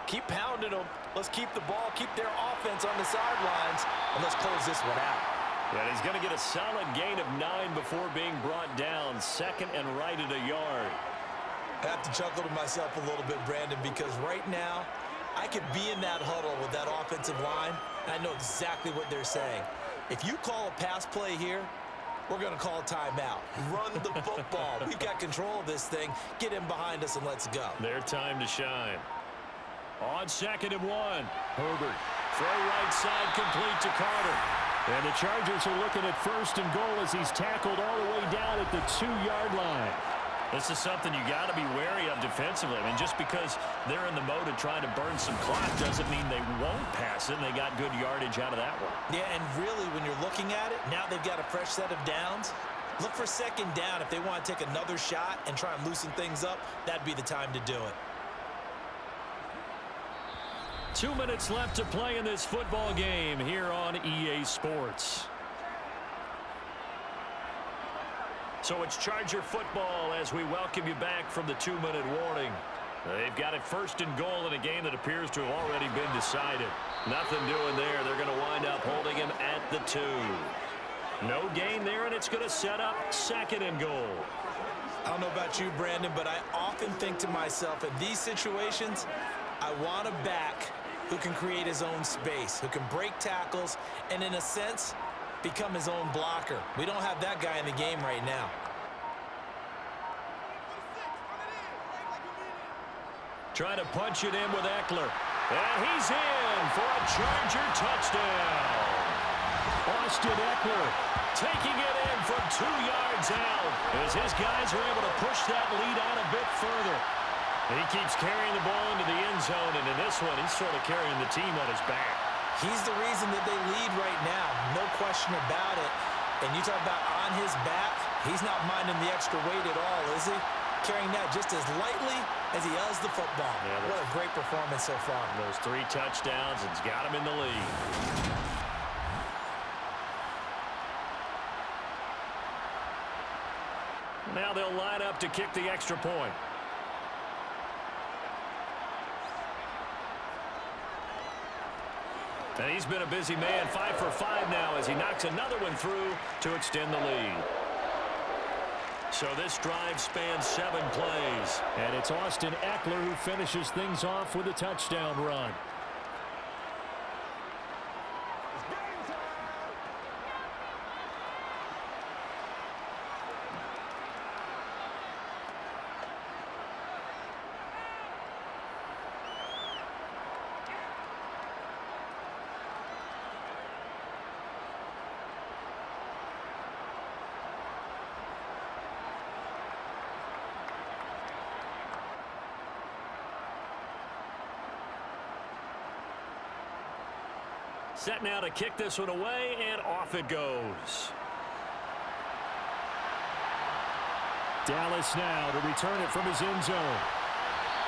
keep pounding them. Let's keep the ball, keep their offense on the sidelines, and let's close this one out.
And he's going to get a solid gain of 9 before being brought down. 2nd and right at a yard.
I have to chuckle to myself a little bit, Brandon, because right now I could be in that huddle with that offensive line, and I know exactly what they're saying. If you call a pass play here, we're going to call a timeout. Run the football. We've got control of this thing. Get him behind us and let's go.
Their time to shine. On 2nd and 1, Herbert. Throw right side complete to Carter. And the Chargers are looking at 1st and goal as he's tackled all the way down at the 2-yard line. This is something you got to be wary of defensively. I mean, just because they're in the mode of trying to burn some clock doesn't mean they won't pass it. And they got good yardage out of that one.
Yeah, and really, when you're looking at it, now they've got a fresh set of downs. Look for 2nd down. If they want to take another shot and try and loosen things up, that'd be the time to do it.
2 minutes left to play in this football game here on EA Sports. So it's Charger football as we welcome you back from the 2-minute warning. They've got it 1st and goal in a game that appears to have already been decided. Nothing doing there. They're going to wind up holding him at the 2. No gain there, and it's going to set up 2nd and goal.
I don't know about you, Brandon, but I often think to myself, in these situations, I want a back who can create his own space, who can break tackles, and in a sense, become his own blocker. We don't have that guy in the game right now.
Trying to punch it in with Eckler. And he's in for a Charger touchdown. Austin Eckler taking it in from 2 yards out as his guys are able to push that lead out a bit further. He keeps carrying the ball into the end zone, and in this one, he's sort of carrying the team on his back.
He's the reason that they lead right now, no question about it. And you talk about on his back, he's not minding the extra weight at all, is he? Carrying that just as lightly as he does the football. Yeah, what a great performance so far.
Those 3 touchdowns, it's got him in the lead. Now they'll line up to kick the extra point. And he's been a busy man, 5 for 5 now as he knocks another one through to extend the lead. So this drive spans 7 plays. And it's Austin Eckler who finishes things off with a touchdown run. Set now to kick this one away, and off it goes. Dallas now to return it from his end zone.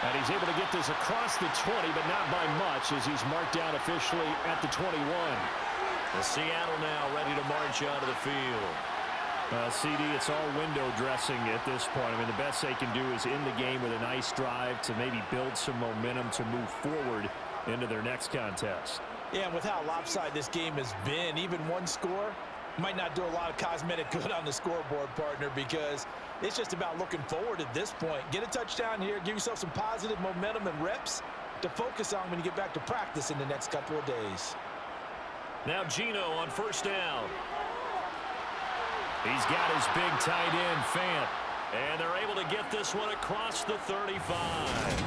And he's able to get this across the 20, but not by much as he's marked down officially at the 21. The Seattle now ready to march out of the field. CD, it's all window dressing at this point. I mean, the best they can do is end the game with a nice drive to maybe build some momentum to move forward into their next contest.
Yeah, and with how lopsided this game has been, even one score might not do a lot of cosmetic good on the scoreboard, partner, because it's just about looking forward at this point. Get a touchdown here, give yourself some positive momentum and reps to focus on when you get back to practice in the next couple of days.
Now Geno on 1st down. He's got his big tight end, Fant. And they're able to get this one across the 35.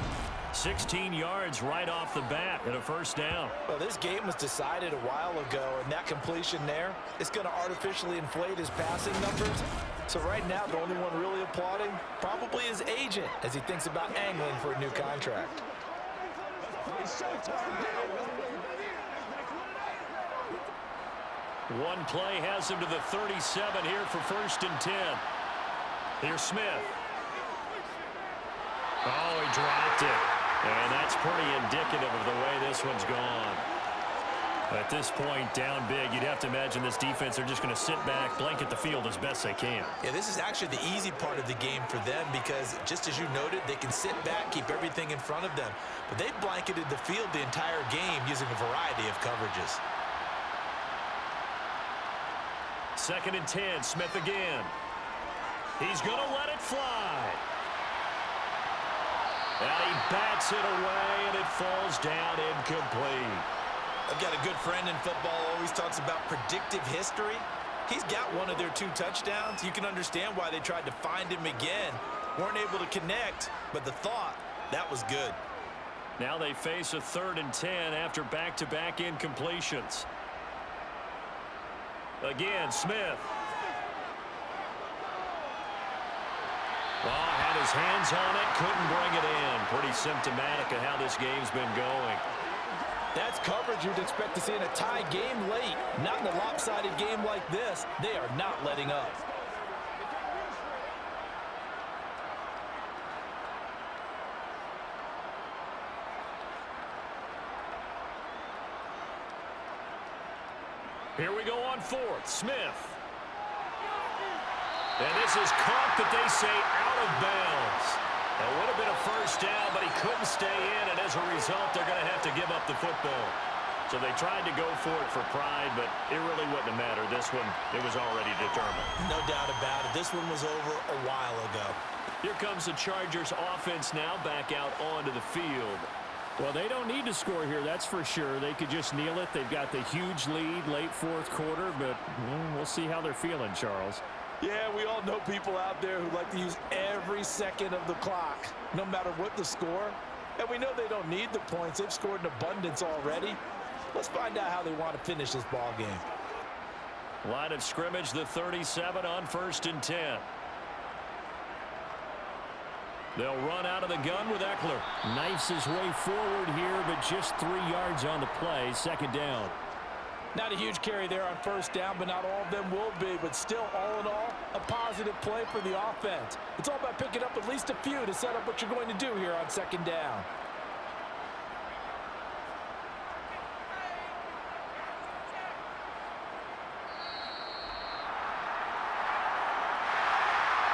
16 yards right off the bat and a 1st down.
Well, this game was decided a while ago, and that completion there is going to artificially inflate his passing numbers. So right now, the only one really applauding probably his agent as he thinks about angling for a new contract.
One play has him to the 37 here for 1st and 10. Here's Smith. Oh, he dropped it. And that's pretty indicative of the way this one's gone. At this point, down big, you'd have to imagine this defense, they're just going to sit back, blanket the field as best they can.
Yeah, this is actually the easy part of the game for them because, just as you noted, they can sit back, keep everything in front of them. But they've blanketed the field the entire game using a variety of coverages.
2nd and 10, Smith again. He's going to let it fly. And he bats it away, and it falls down incomplete.
I've got a good friend in football who always talks about predictive history. He's got one of their 2 touchdowns. You can understand why they tried to find him again. Weren't able to connect, but the thought, that was good.
Now they face a 3rd and 10 after back-to-back incompletions. Again, Smith. Well, had his hands on it, couldn't bring it in. Pretty symptomatic of how this game's been going.
That's coverage you'd expect to see in a tie game late. Not in a lopsided game like this. They are not letting up.
Here we go on 4th. Smith. And this is caught, but they say out of bounds. It would have been a first down, but he couldn't stay in, and as a result, they're going to have to give up the football. So they tried to go for it for pride, but it really wouldn't have mattered. This one, it was already determined.
No doubt about it. This one was over a while ago.
Here comes the Chargers offense now back out onto the field.
Well, they don't need to score here, that's for sure. They could just kneel it. They've got the huge lead late 4th quarter, but we'll see how they're feeling, Charles.
Yeah, we all know people out there who like to use every second of the clock, no matter what the score. And we know they don't need the points. They've scored in abundance already. Let's find out how they want to finish this ball game.
Line of scrimmage, the 37 on 1st and 10. They'll run out of the gun with Eckler.
Knifes his way forward here, but just 3 yards on the play. 2nd down.
Not a huge carry there on 1st down, but not all of them will be. But still, all in all, a positive play for the offense. It's all about picking up at least a few to set up what you're going to do here on 2nd down.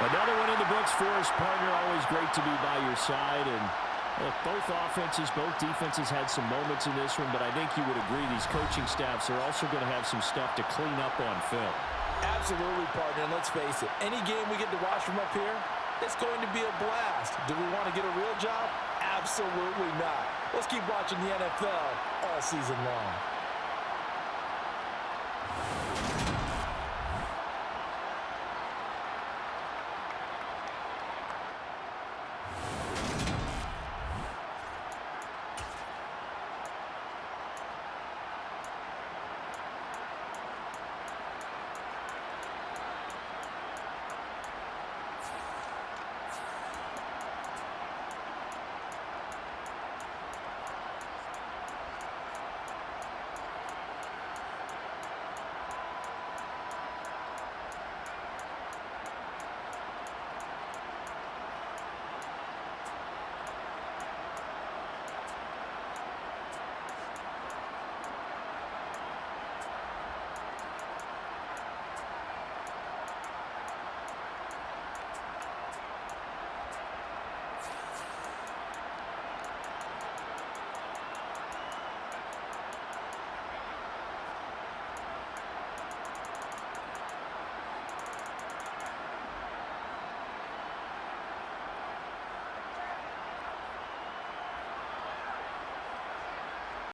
Another one in the books for his partner. Always great to be by your side. And look, both offenses, both defenses had some moments in this one, but I think you would agree these coaching staffs are also going to have some stuff to clean up on film.
Absolutely, partner. And let's face it, any game we get to watch from up here, it's going to be a blast. Do we want to get a real job? Absolutely not. Let's keep watching the NFL all season long.